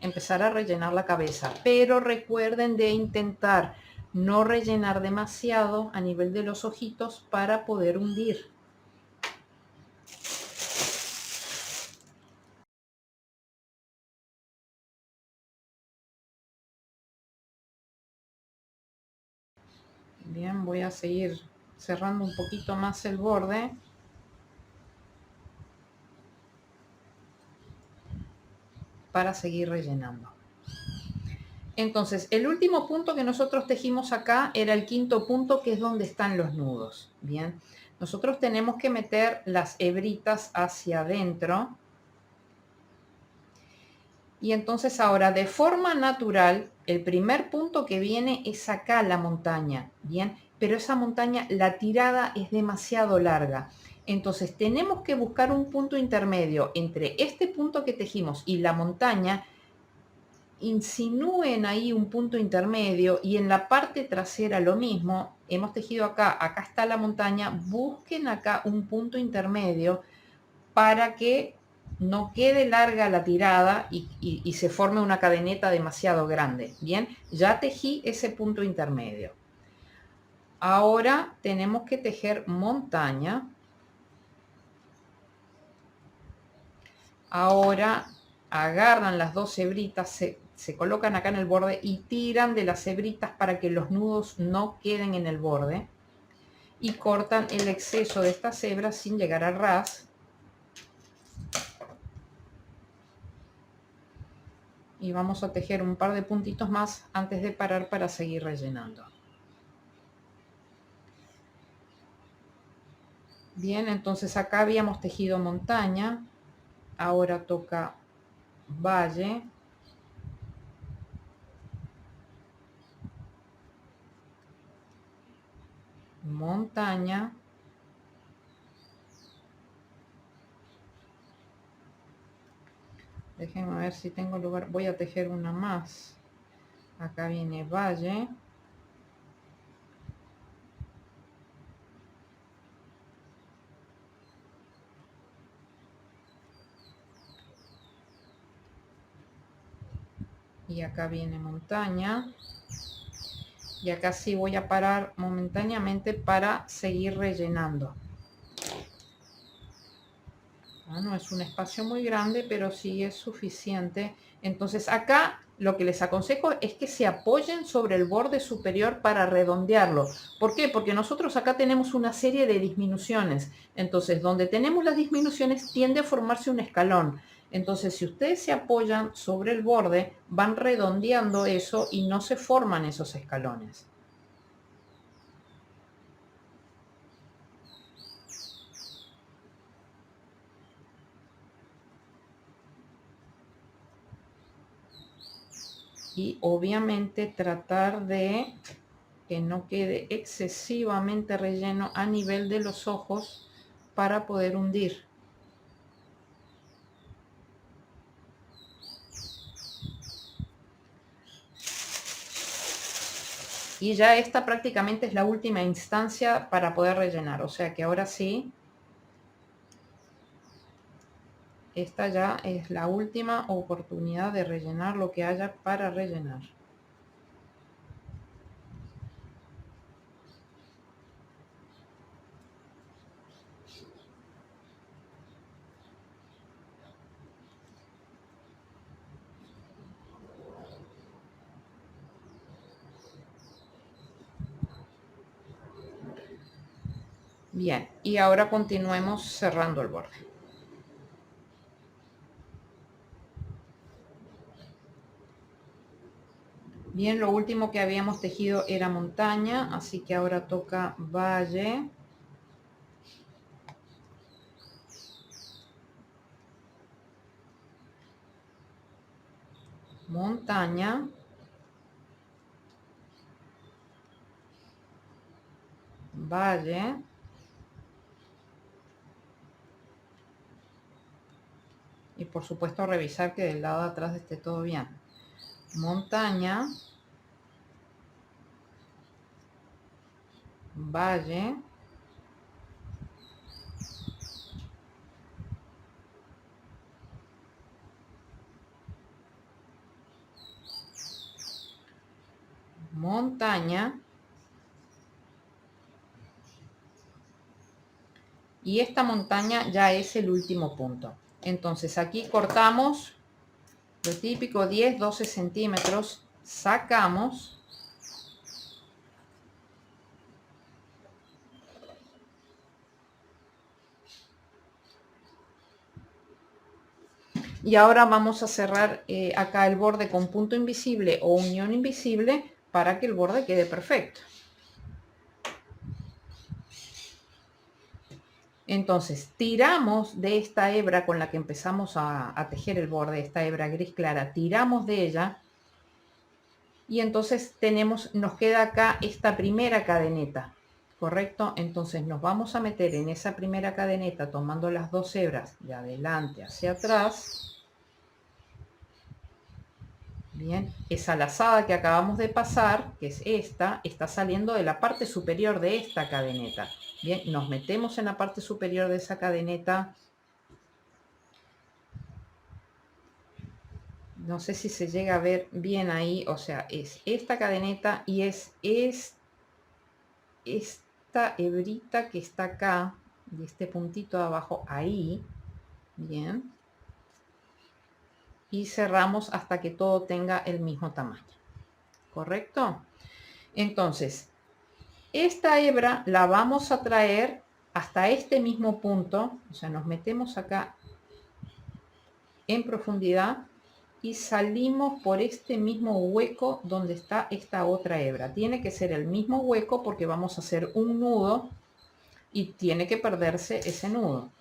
empezar a rellenar la cabeza, pero recuerden de intentar no rellenar demasiado a nivel de los ojitos para poder hundir. Bien, voy a seguir cerrando un poquito más el borde. Para seguir rellenando. Entonces, el último punto que nosotros tejimos acá era el quinto punto, que es donde están los nudos. Bien, nosotros tenemos que meter las hebritas hacia adentro. Y entonces ahora, de forma natural, el primer punto que viene es acá la montaña. Bien, pero esa montaña, la tirada es demasiado larga. Entonces tenemos que buscar un punto intermedio entre este punto que tejimos y la montaña. Insinúen ahí un punto intermedio y en la parte trasera lo mismo. Hemos tejido acá, acá está la montaña. Busquen acá un punto intermedio para que no quede larga la tirada y se forme una cadeneta demasiado grande. Bien, ya tejí ese punto intermedio. Ahora tenemos que tejer montaña. Ahora agarran las dos hebritas, se colocan acá en el borde y tiran de las hebritas para que los nudos no queden en el borde. Y cortan el exceso de estas hebras sin llegar a ras. Y vamos a tejer un par de puntitos más antes de parar para seguir rellenando. Bien, entonces acá habíamos tejido montaña, ahora toca valle, montaña, déjenme ver si tengo lugar, voy a tejer una más, acá viene valle, y acá viene montaña, y acá sí voy a parar momentáneamente para seguir rellenando. No es un espacio muy grande, pero sí es suficiente. Entonces acá lo que les aconsejo es que se apoyen sobre el borde superior para redondearlo. ¿Por qué? Porque nosotros acá tenemos una serie de disminuciones. Entonces donde tenemos las disminuciones tiende a formarse un escalón. Entonces si ustedes se apoyan sobre el borde, van redondeando eso y no se forman esos escalones. Y obviamente tratar de que no quede excesivamente relleno a nivel de los ojos para poder hundir. Y ya esta prácticamente es la última instancia para poder rellenar, o sea que ahora sí, esta ya es la última oportunidad de rellenar lo que haya para rellenar. Bien, y ahora continuemos cerrando el borde. Bien, lo último que habíamos tejido era montaña, así que ahora toca valle. Montaña. Valle. Y por supuesto revisar que del lado de atrás esté todo bien. Montaña, valle, montaña, y esta montaña ya es el último punto. Entonces aquí cortamos lo típico, 10-12 centímetros, sacamos y ahora vamos a cerrar acá el borde con punto invisible o unión invisible para que el borde quede perfecto. Entonces tiramos de esta hebra con la que empezamos a tejer el borde, esta hebra gris clara, tiramos de ella y entonces nos queda acá esta primera cadeneta, ¿correcto? Entonces nos vamos a meter en esa primera cadeneta tomando las dos hebras de adelante hacia atrás. Bien, esa lazada que acabamos de pasar, que es esta, está saliendo de la parte superior de esta cadeneta. Bien, nos metemos en la parte superior de esa cadeneta. No sé si se llega a ver bien ahí, o sea, es esta cadeneta y es esta hebrita que está acá, y este puntito de abajo ahí. Bien. y cerramos hasta que todo tenga el mismo tamaño. ¿Correcto? Entonces, esta hebra la vamos a traer hasta este mismo punto, o sea, nos metemos acá en profundidad y salimos por este mismo hueco donde está esta otra hebra. Tiene que ser el mismo hueco porque vamos a hacer un nudo y tiene que perderse ese nudo.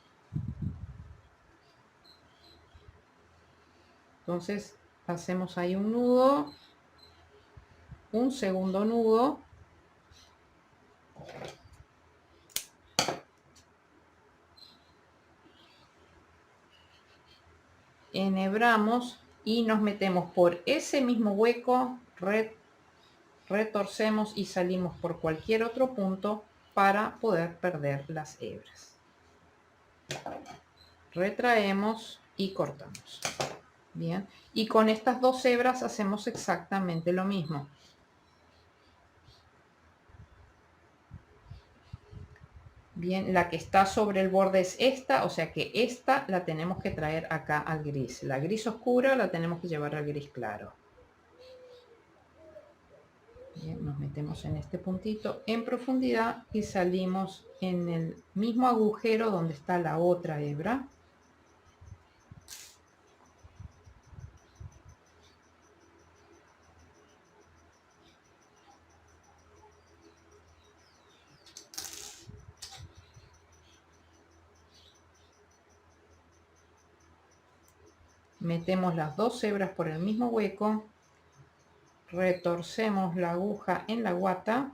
Entonces hacemos ahí un nudo, un segundo nudo, enhebramos y nos metemos por ese mismo hueco, retorcemos y salimos por cualquier otro punto para poder perder las hebras. Retraemos y cortamos. Bien, y con estas dos hebras hacemos exactamente lo mismo. Bien, la que está sobre el borde es esta, o sea que esta la tenemos que traer acá al gris. La gris oscura la tenemos que llevar al gris claro. Bien, nos metemos en este puntito en profundidad y salimos en el mismo agujero donde está la otra hebra. Metemos las dos hebras por el mismo hueco, retorcemos la aguja en la guata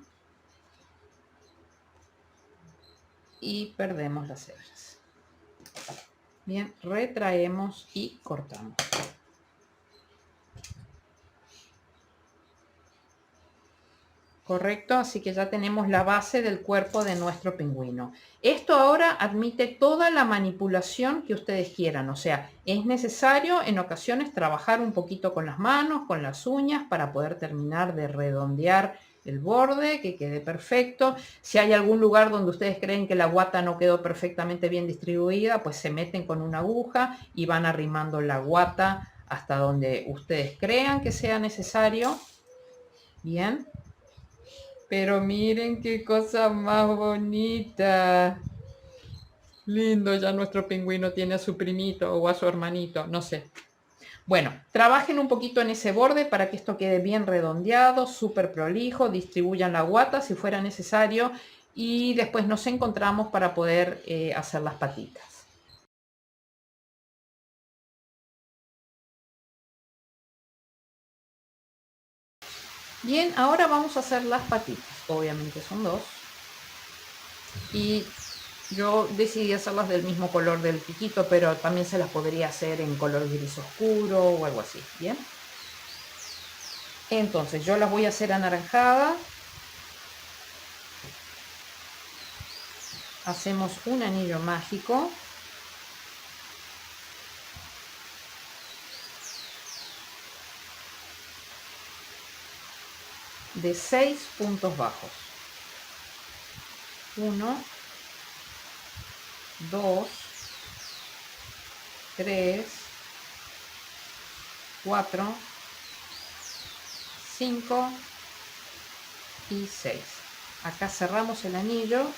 y perdemos las hebras. Bien, retraemos y cortamos. Correcto, así que ya tenemos la base del cuerpo de nuestro pingüino. Esto ahora admite toda la manipulación que ustedes quieran, o sea, es necesario en ocasiones trabajar un poquito con las manos, con las uñas, para poder terminar de redondear el borde, que quede perfecto. Si hay algún lugar donde ustedes creen que la guata no quedó perfectamente bien distribuida, pues se meten con una aguja y van arrimando la guata hasta donde ustedes crean que sea necesario. Bien. Pero miren qué cosa más bonita. Lindo, ya nuestro pingüino tiene a su primito o a su hermanito, no sé. Bueno, trabajen un poquito en ese borde para que esto quede bien redondeado, súper prolijo, distribuyan la guata si fuera necesario y después nos encontramos para poder hacer las patitas. Bien, ahora vamos a hacer las patitas. Obviamente son dos. Y yo decidí hacerlas del mismo color del piquito, pero también se las podría hacer en color gris oscuro o algo así, ¿bien? Entonces yo las voy a hacer anaranjadas. Hacemos un anillo mágico. De 6 puntos bajos. 1, 2, 3, 4, 5 y 6. Acá cerramos el anillo,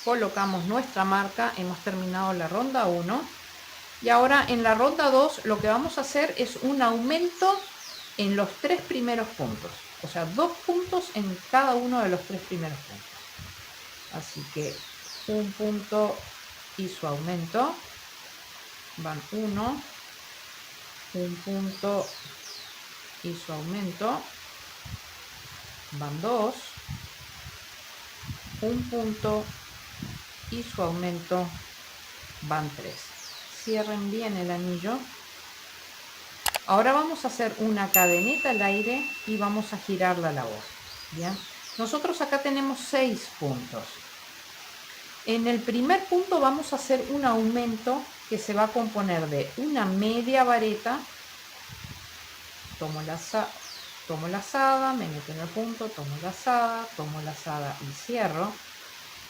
colocamos nuestra marca, hemos terminado la ronda 1 y ahora en la ronda 2 lo que vamos a hacer es un aumento en los 3 primeros puntos, o sea, 2 puntos en cada uno de los 3 primeros puntos. Así que un punto y su aumento, van 1, un punto y su aumento, van 2, un punto y su aumento, van 3. Cierren bien el anillo. Ahora vamos a hacer una cadeneta al aire y vamos a girar la labor. Bien, nosotros acá tenemos 6 puntos. En el primer punto vamos a hacer un aumento que se va a componer de una media vareta. Tomo la azada, me meto en el punto, tomo la azada y cierro.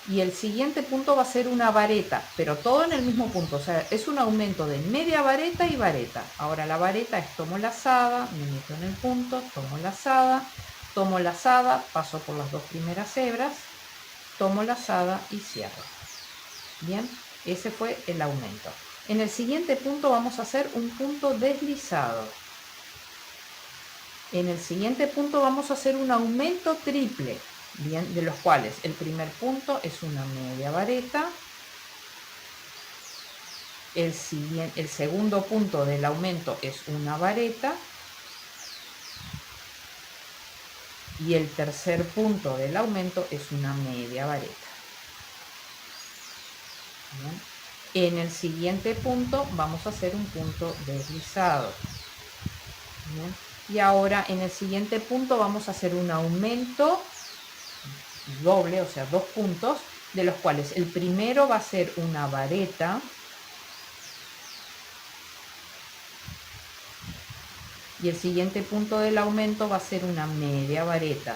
Y el siguiente punto va a ser una vareta, pero todo en el mismo punto, o sea, es un aumento de media vareta y vareta. Ahora la vareta es tomo lazada, me meto en el punto, tomo lazada, paso por las dos primeras hebras, tomo lazada y cierro. Bien, ese fue el aumento. En el siguiente punto vamos a hacer un punto deslizado. En el siguiente punto vamos a hacer un aumento triple, bien, de los cuales el primer punto es una media vareta, el segundo punto del aumento es una vareta y el tercer punto del aumento es una media vareta. Bien. En el siguiente punto vamos a hacer un punto deslizado. Bien. Y ahora en el siguiente punto vamos a hacer un aumento doble, o sea, dos puntos, de los cuales el primero va a ser una vareta y el siguiente punto del aumento va a ser una media vareta.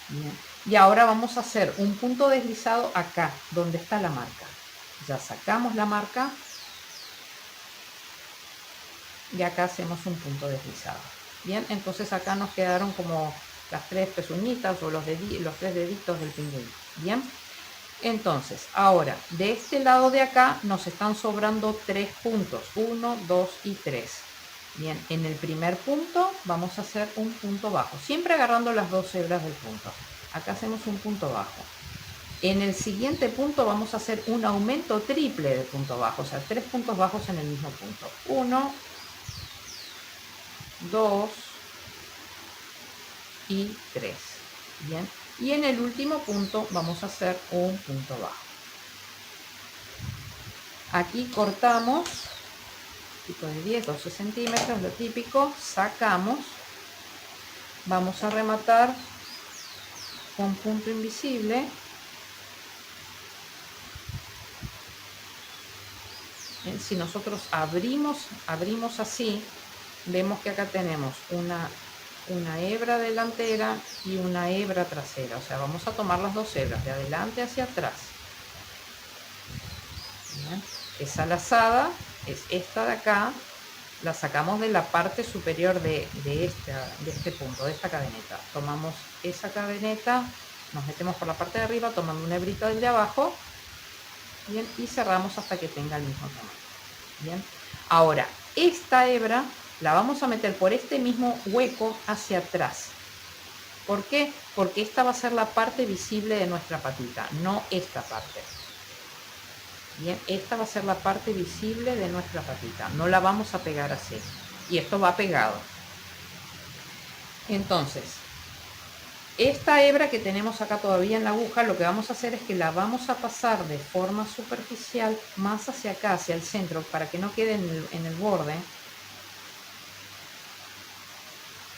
Bien. Y ahora vamos a hacer un punto deslizado acá, donde está la marca. Ya sacamos la marca y acá hacemos un punto deslizado. Bien, entonces acá nos quedaron como las tres pezuñitas o los tres deditos del pingüino. Bien, entonces ahora de este lado de acá nos están sobrando tres puntos, 1, 2 y 3. Bien, en el primer punto vamos a hacer un punto bajo, siempre agarrando las dos hebras del punto. Acá hacemos un punto bajo. En el siguiente punto vamos a hacer un aumento triple de punto bajo, o sea, tres puntos bajos en el mismo punto. 1, 2 y 3. Bien, y en el último punto vamos a hacer un punto bajo. Aquí cortamos tipo de 10-12 centímetros, lo típico, sacamos, vamos a rematar con punto invisible. Si nosotros abrimos así, vemos que acá tenemos una hebra delantera y una hebra trasera, o sea, vamos a tomar las dos hebras de adelante hacia atrás. Bien. Esa lazada es esta de acá, la sacamos de la parte superior de este punto, de esta cadeneta. Tomamos esa cadeneta, nos metemos por la parte de arriba tomando una hebrita del de abajo, bien, y cerramos hasta que tenga el mismo tamaño. Bien, ahora esta hebra la vamos a meter por este mismo hueco hacia atrás. ¿Por qué? Porque esta va a ser la parte visible de nuestra patita, no esta parte. Bien, esta va a ser la parte visible de nuestra patita, no la vamos a pegar así. Y esto va pegado. Entonces, esta hebra que tenemos acá todavía en la aguja, lo que vamos a hacer es que la vamos a pasar de forma superficial más hacia acá, hacia el centro, para que no quede en el borde,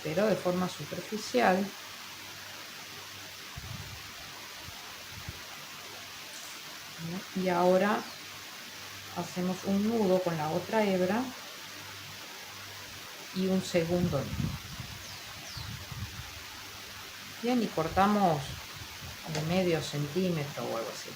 pero de forma superficial. Y ahora hacemos un nudo con la otra hebra y un segundo nudo. Bien, y cortamos de medio centímetro o algo así.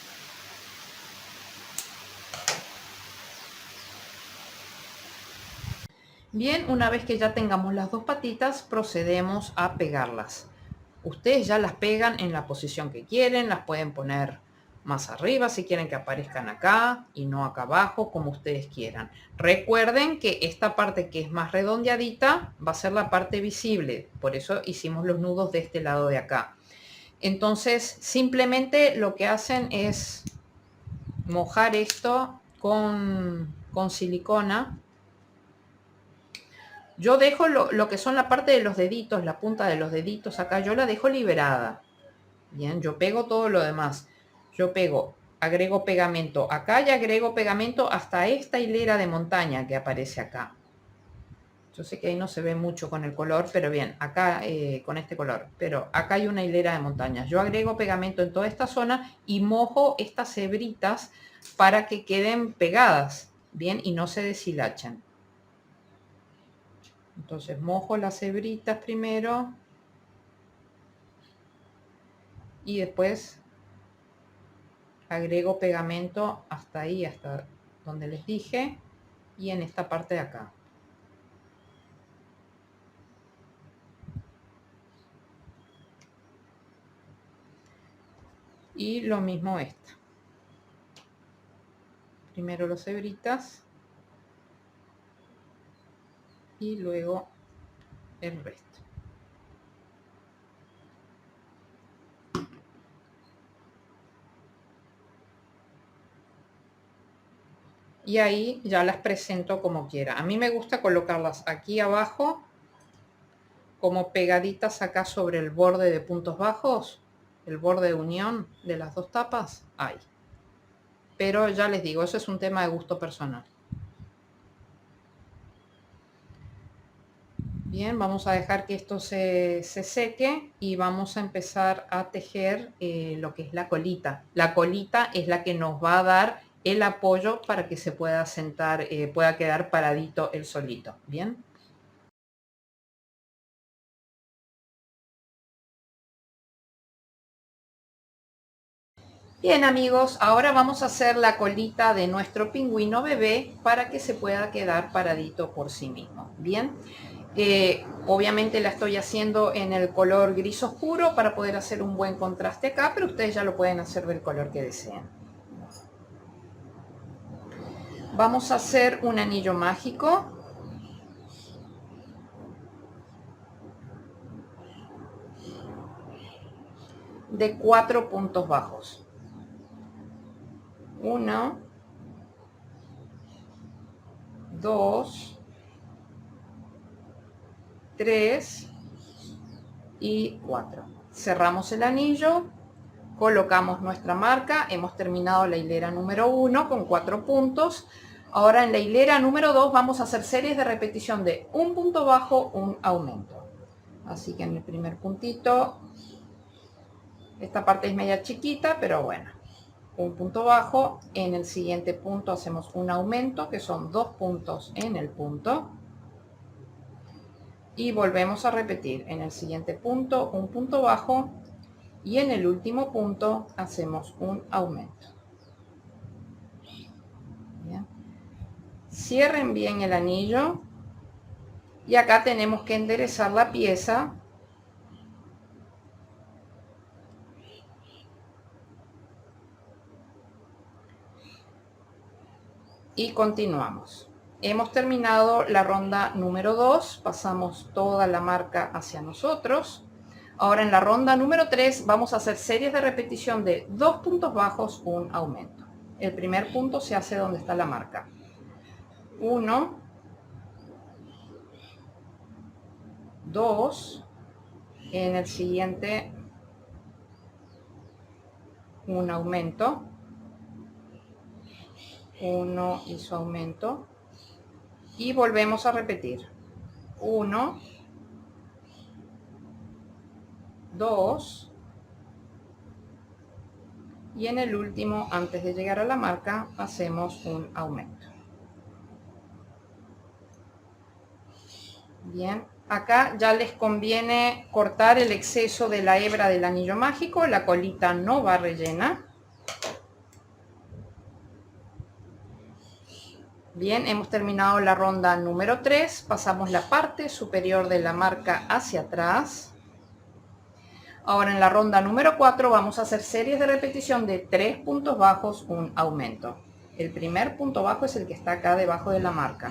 Bien, una vez que ya tengamos las dos patitas, procedemos a pegarlas. Ustedes ya las pegan en la posición que quieren, las pueden poner más arriba si quieren que aparezcan acá y no acá abajo, como ustedes quieran. Recuerden que esta parte que es más redondeadita va a ser la parte visible, por eso hicimos los nudos de este lado de acá. Entonces simplemente lo que hacen es mojar esto con silicona. Yo dejo lo que son la parte de los deditos, la punta de los deditos acá, yo la dejo liberada. Bien, yo pego todo lo demás. Yo pego, agrego pegamento acá y agrego pegamento hasta esta hilera de montaña que aparece acá. Yo sé que ahí no se ve mucho con el color, pero bien, acá con este color. Pero acá hay una hilera de montañas. Yo agrego pegamento en toda esta zona y mojo estas hebritas para que queden pegadas, bien, y no se deshilachen. Entonces mojo las hebritas primero y después agrego pegamento hasta ahí, hasta donde les dije, y en esta parte de acá. Y lo mismo esta. Primero los hebritas y luego el resto. Y ahí ya las presento como quiera. A mí me gusta colocarlas aquí abajo, como pegaditas acá sobre el borde de puntos bajos, el borde de unión de las dos tapas, ahí. Pero ya les digo, eso es un tema de gusto personal. Bien, vamos a dejar que esto se seque y vamos a empezar a tejer lo que es la colita. La colita es la que nos va a dar el apoyo para que se pueda sentar, pueda quedar paradito el solito. Bien. Bien amigos, ahora vamos a hacer la colita de nuestro pingüino bebé para que se pueda quedar paradito por sí mismo. Bien. Obviamente la estoy haciendo en el color gris oscuro para poder hacer un buen contraste acá, pero ustedes ya lo pueden hacer del color que deseen. Vamos a hacer un anillo mágico. De 4 puntos bajos. 1, 2, 3 y 4. Cerramos el anillo, colocamos nuestra marca, hemos terminado la hilera número 1 con 4 puntos. Ahora en la hilera número 2 vamos a hacer series de repetición de un punto bajo, un aumento. Así que en el primer puntito, esta parte es media chiquita, pero bueno, un punto bajo. En el siguiente punto hacemos un aumento, que son 2 puntos en el punto. Y volvemos a repetir en el siguiente punto un punto bajo y en el último punto hacemos un aumento. Bien. Cierren bien el anillo y acá tenemos que enderezar la pieza y continuamos. Hemos terminado la ronda número 2, pasamos toda la marca hacia nosotros. Ahora en la ronda número 3 vamos a hacer series de repetición de 2 puntos bajos, un aumento. El primer punto se hace donde está la marca. 1, 2, en el siguiente un aumento, 1 y su aumento, y volvemos a repetir. 1, 2, y en el último, antes de llegar a la marca, hacemos un aumento. Bien, acá ya les conviene cortar el exceso de la hebra del anillo mágico, la colita no va rellena. Bien, hemos terminado la ronda número 3, pasamos la parte superior de la marca hacia atrás. Ahora en la ronda número 4 vamos a hacer series de repetición de 3 puntos bajos, un aumento. El primer punto bajo es el que está acá debajo de la marca.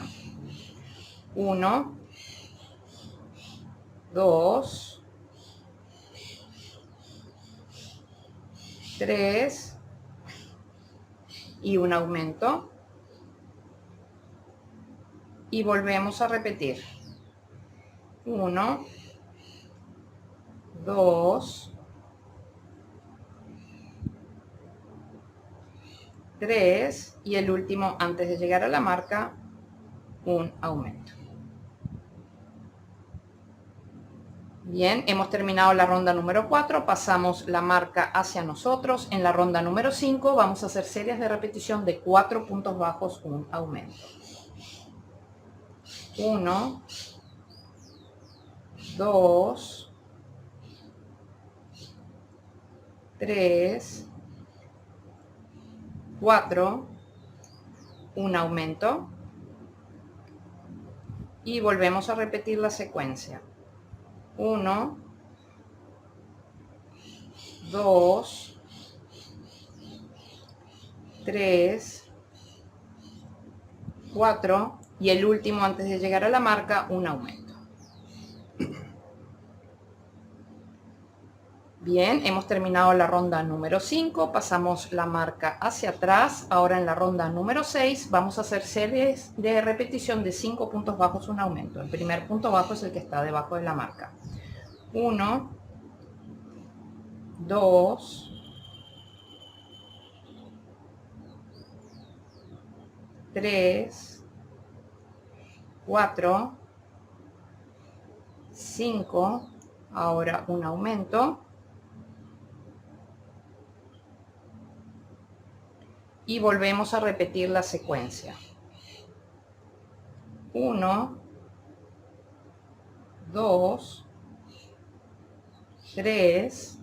1, 2, 3 y un aumento. Y volvemos a repetir. 1, 2, 3 y el último, antes de llegar a la marca, un aumento. Bien, hemos terminado la ronda número 4, pasamos la marca hacia nosotros. En la ronda número 5 vamos a hacer series de repetición de 4 puntos bajos, un aumento. 1, 2, 3, 4, un aumento y volvemos a repetir la secuencia. 1, 2, 3, 4 y el último antes de llegar a la marca, un aumento. Bien, hemos terminado la ronda número 5, pasamos la marca hacia atrás. Ahora en la ronda número 6 vamos a hacer series de repetición de 5 puntos bajos, un aumento. El primer punto bajo es el que está debajo de la marca. 1, 2, 3, 4, 5, ahora un aumento. Y volvemos a repetir la secuencia. 1, 2, 3,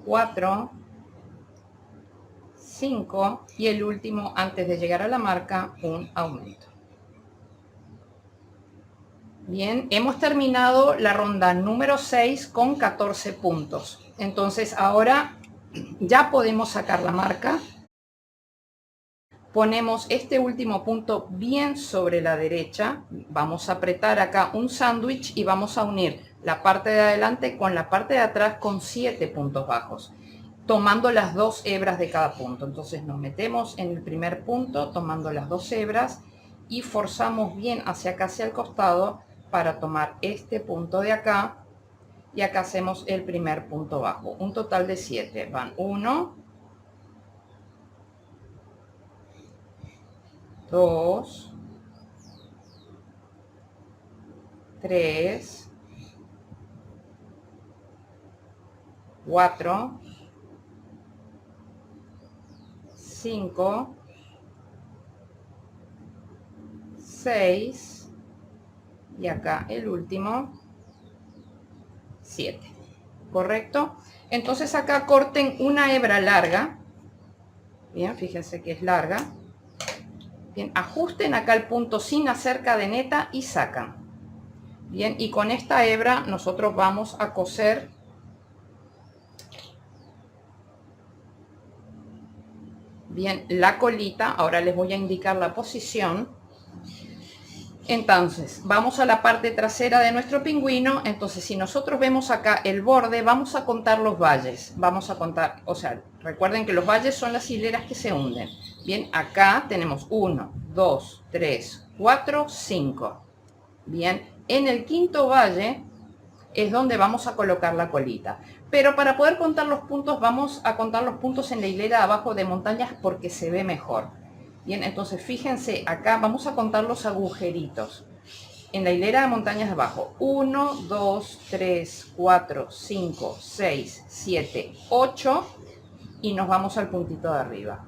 4, 5 y el último antes de llegar a la marca, un aumento. Bien, hemos terminado la ronda número 6 con 14 puntos. Entonces ahora ya podemos sacar la marca. Ponemos este último punto bien sobre la derecha. Vamos a apretar acá un sándwich y vamos a unir la parte de adelante con la parte de atrás con 7 puntos bajos, tomando las 2 hebras de cada punto. Entonces nos metemos en el primer punto tomando las 2 hebras y forzamos bien hacia acá, hacia el costado, para tomar este punto de acá, y acá hacemos el primer punto bajo, un total de 7. Van 1, 2, 3, 4, 5, 6 y acá el último 7. ¿Correcto? Entonces acá corten una hebra larga. Bien, fíjense que es larga. Bien, ajusten acá el punto sin hacer cadeneta y sacan. Bien, y con esta hebra nosotros vamos a coser bien la colita. Ahora les voy a indicar la posición. Entonces, vamos a la parte trasera de nuestro pingüino. Entonces, si nosotros vemos acá el borde, vamos a contar los valles. Vamos a contar, o sea, recuerden que los valles son las hileras que se hunden. Bien, acá tenemos 1, 2, 3, 4, 5. Bien, en el quinto valle es donde vamos a colocar la colita. Pero para poder contar los puntos, vamos a contar los puntos en la hilera de abajo de montañas porque se ve mejor. Bien, entonces fíjense, acá vamos a contar los agujeritos. En la hilera de montañas de abajo, 1, 2, 3, 4, 5, 6, 7, 8 y nos vamos al puntito de arriba.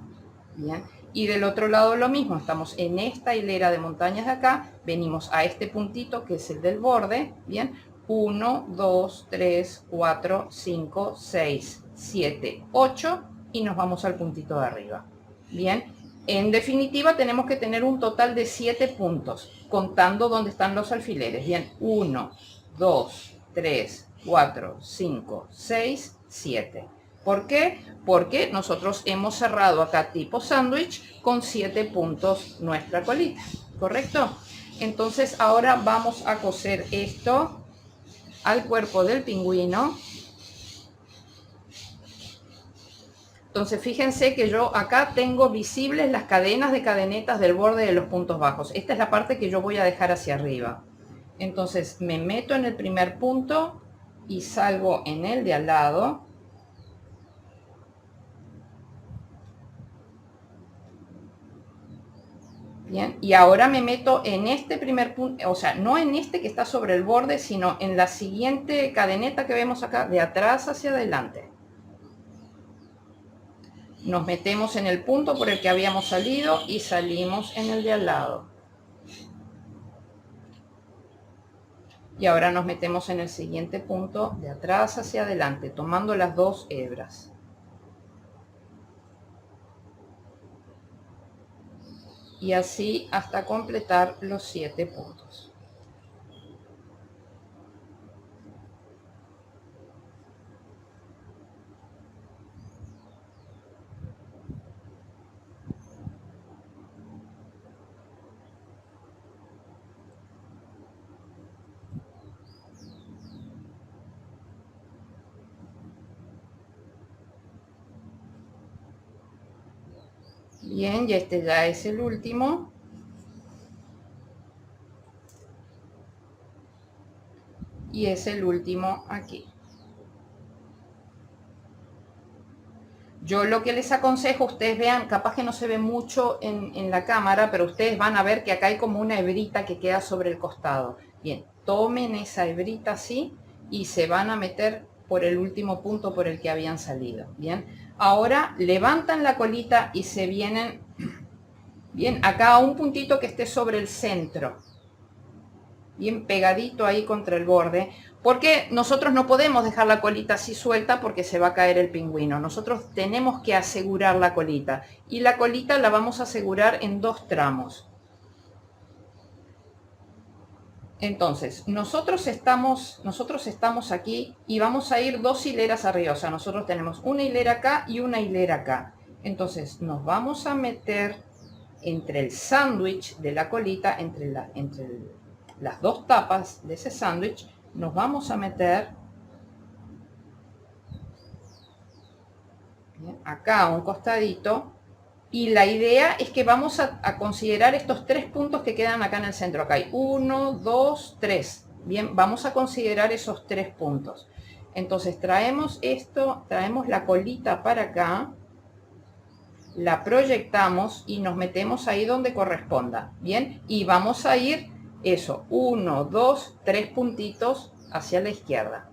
Bien, y del otro lado lo mismo, estamos en esta hilera de montañas de acá, venimos a este puntito que es el del borde, bien, 1, 2, 3, 4, 5, 6, 7, 8 y nos vamos al puntito de arriba. Bien. En definitiva, tenemos que tener un total de 7 puntos, contando dónde están los alfileres. Bien, 1, 2, 3, 4, 5, 6, 7. ¿Por qué? Porque nosotros hemos cerrado acá tipo sándwich con 7 puntos nuestra colita, ¿correcto? Entonces ahora vamos a coser esto al cuerpo del pingüino. Entonces fíjense que yo acá tengo visibles las cadenas de cadenetas del borde de los puntos bajos. Esta es la parte que yo voy a dejar hacia arriba. Entonces me meto en el primer punto y salgo en el de al lado. Bien, y ahora me meto en este primer punto, o sea, no en este que está sobre el borde, sino en la siguiente cadeneta que vemos acá, de atrás hacia adelante. Nos metemos en el punto por el que habíamos salido y salimos en el de al lado. Y ahora nos metemos en el siguiente punto de atrás hacia adelante, tomando las 2 hebras. Y así hasta completar los 7 puntos. Bien, y este ya es el último. Y es el último aquí. Yo lo que les aconsejo, ustedes vean, capaz que no se ve mucho en la cámara, pero ustedes van a ver que acá hay como una hebrita que queda sobre el costado. Bien, tomen esa hebrita así y se van a meter por el último punto por el que habían salido. Bien, ahora levantan la colita y se vienen, bien, acá a un puntito que esté sobre el centro. Bien pegadito ahí contra el borde, porque nosotros no podemos dejar la colita así suelta porque se va a caer el pingüino. Nosotros tenemos que asegurar la colita, y la colita la vamos a asegurar en 2 tramos. Entonces, nosotros estamos aquí y vamos a ir 2 hileras arriba. O sea, nosotros tenemos una hilera acá y una hilera acá. Entonces, nos vamos a meter entre el sándwich de la colita, entre las 2 tapas de ese sándwich, nos vamos a meter acá a un costadito, y la idea es que vamos a considerar estos 3 puntos que quedan acá en el centro. Acá hay 1, 2, 3. Bien, vamos a considerar esos 3 puntos. Entonces traemos esto, traemos la colita para acá, la proyectamos y nos metemos ahí donde corresponda. Bien, y vamos a ir eso, 1, 2, 3 puntitos hacia la izquierda.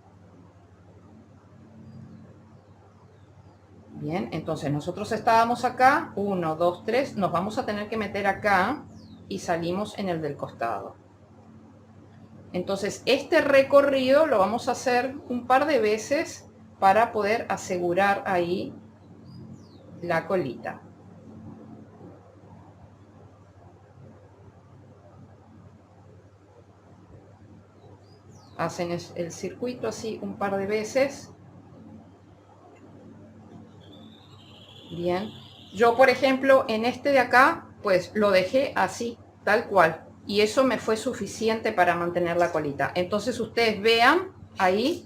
Bien, entonces nosotros estábamos acá, 1, 2, 3, nos vamos a tener que meter acá y salimos en el del costado. Entonces este recorrido lo vamos a hacer un par de veces para poder asegurar ahí la colita. Hacen el circuito así un par de veces. Bien, yo por ejemplo en este de acá pues lo dejé así, tal cual, y eso me fue suficiente para mantener la colita. Entonces ustedes vean ahí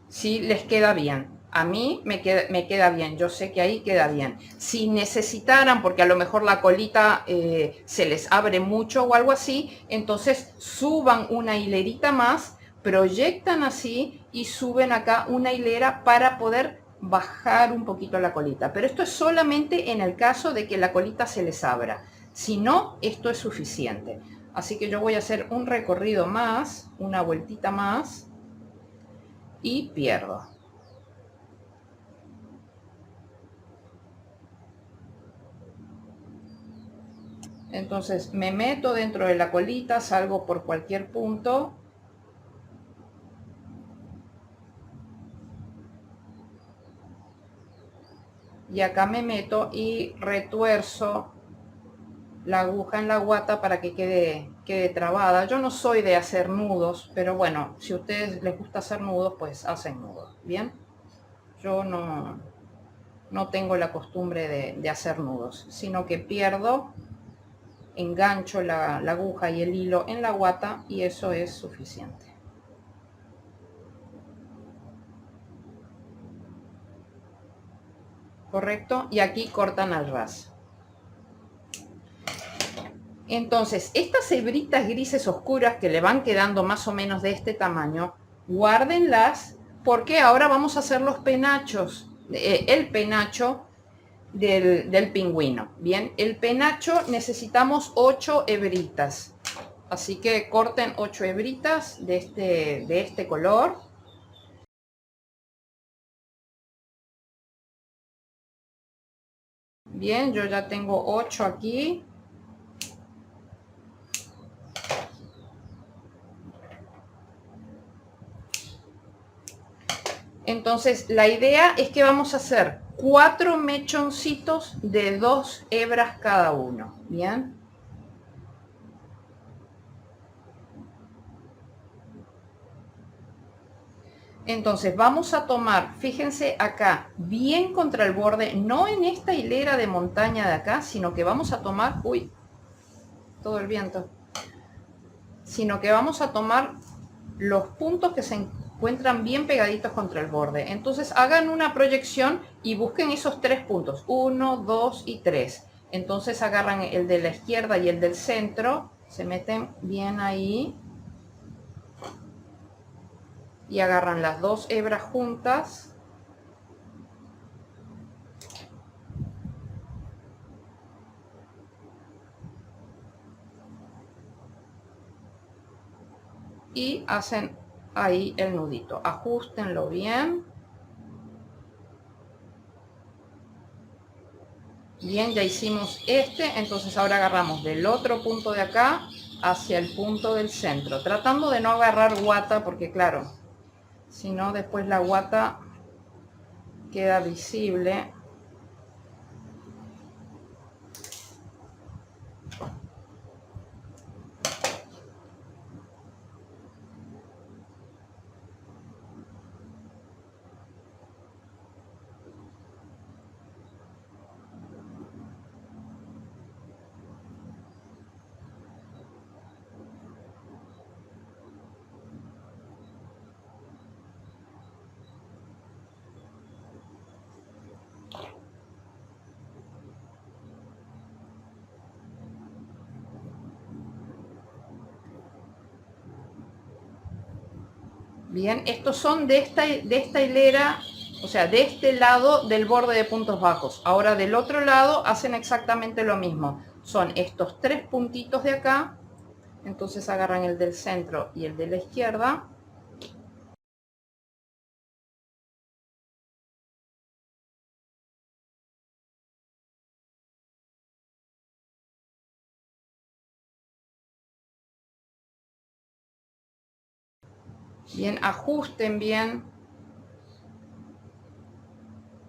si les queda bien. A mí me queda bien, yo sé que ahí queda bien. Si necesitaran, porque a lo mejor la colita se les abre mucho o algo así, entonces suban una hilerita más, proyectan así y suben acá una hilera para poder bajar un poquito la colita. Pero esto es solamente en el caso de que la colita se les abra. Si no, esto es suficiente. Así que yo voy a hacer un recorrido más, una vueltita más, y pierdo. Entonces me meto dentro de la colita, salgo por cualquier punto. Y acá me meto y retuerzo la aguja en la guata para que quede trabada. Yo no soy de hacer nudos, pero bueno, si a ustedes les gusta hacer nudos, pues hacen nudos. Bien, yo no tengo la costumbre de hacer nudos, sino que pierdo, engancho la aguja y el hilo en la guata y eso es suficiente. ¿Correcto? Y aquí cortan al ras. Entonces, estas hebritas grises oscuras que le van quedando más o menos de este tamaño, guárdenlas porque ahora vamos a hacer los penachos, el penacho del pingüino. Bien, el penacho necesitamos 8 hebritas. Así que corten 8 hebritas de este color. Bien, yo ya tengo 8 aquí. Entonces la idea es que vamos a hacer 4 mechoncitos de 2 hebras cada uno. Bien. Entonces vamos a tomar, fíjense acá, bien contra el borde, no en esta hilera de montaña de acá, sino que vamos a tomar, uy, todo el viento, sino que vamos a tomar los puntos que se encuentran bien pegaditos contra el borde. Entonces hagan una proyección y busquen esos 3 puntos, 1, 2 y 3. Entonces agarran el de la izquierda y el del centro, se meten bien ahí. Y agarran las 2 hebras juntas y hacen ahí el nudito. Ajustenlo bien. Bien, ya hicimos este, entonces ahora agarramos del otro punto de acá hacia el punto del centro, tratando de no agarrar guata porque claro, si no después la guata queda visible. Bien, estos son de esta hilera, o sea, de este lado del borde de puntos bajos. Ahora del otro lado hacen exactamente lo mismo. Son estos 3 puntitos de acá. Entonces agarran el del centro y el de la izquierda. Bien, ajusten bien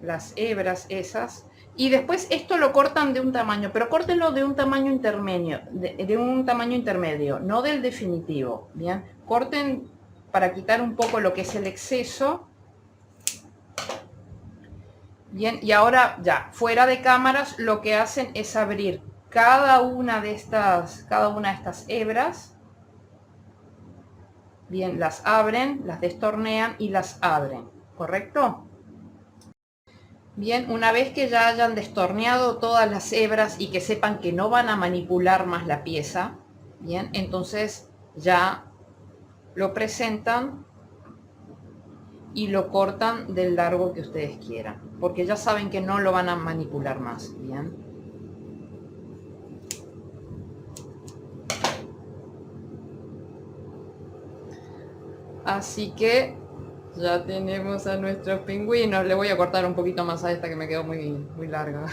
las hebras esas. Y después esto lo cortan de un tamaño, pero córtenlo de un tamaño intermedio, de un tamaño intermedio, no del definitivo. Bien, corten para quitar un poco lo que es el exceso. Bien, y ahora ya, fuera de cámaras, lo que hacen es abrir cada una de estas hebras. Bien, las abren, las destornean y las abren, ¿correcto? Bien, una vez que ya hayan destorneado todas las hebras y que sepan que no van a manipular más la pieza, bien, entonces ya lo presentan y lo cortan del largo que ustedes quieran, porque ya saben que no lo van a manipular más, bien. Así que ya tenemos a nuestros pingüinos. Le voy a cortar un poquito más a esta que me quedó muy larga.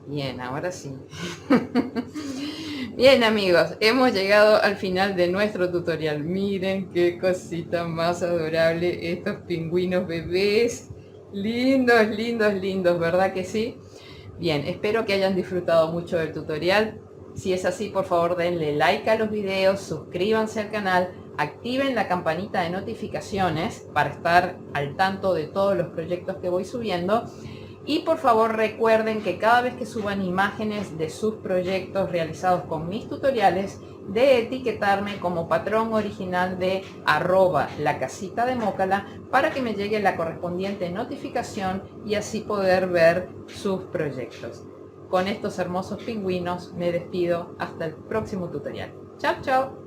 Bien, ahora sí. Bien amigos, hemos llegado al final de nuestro tutorial. Miren qué cosita más adorable estos pingüinos bebés. Lindos, lindos, lindos, ¿verdad que sí? Bien, espero que hayan disfrutado mucho del tutorial. Si es así, por favor denle like a los videos, suscríbanse al canal, activen la campanita de notificaciones para estar al tanto de todos los proyectos que voy subiendo. Y por favor recuerden que cada vez que suban imágenes de sus proyectos realizados con mis tutoriales, de etiquetarme como patrón original de @lacasitademocala para que me llegue la correspondiente notificación y así poder ver sus proyectos. Con estos hermosos pingüinos me despido hasta el próximo tutorial. Chao, chao.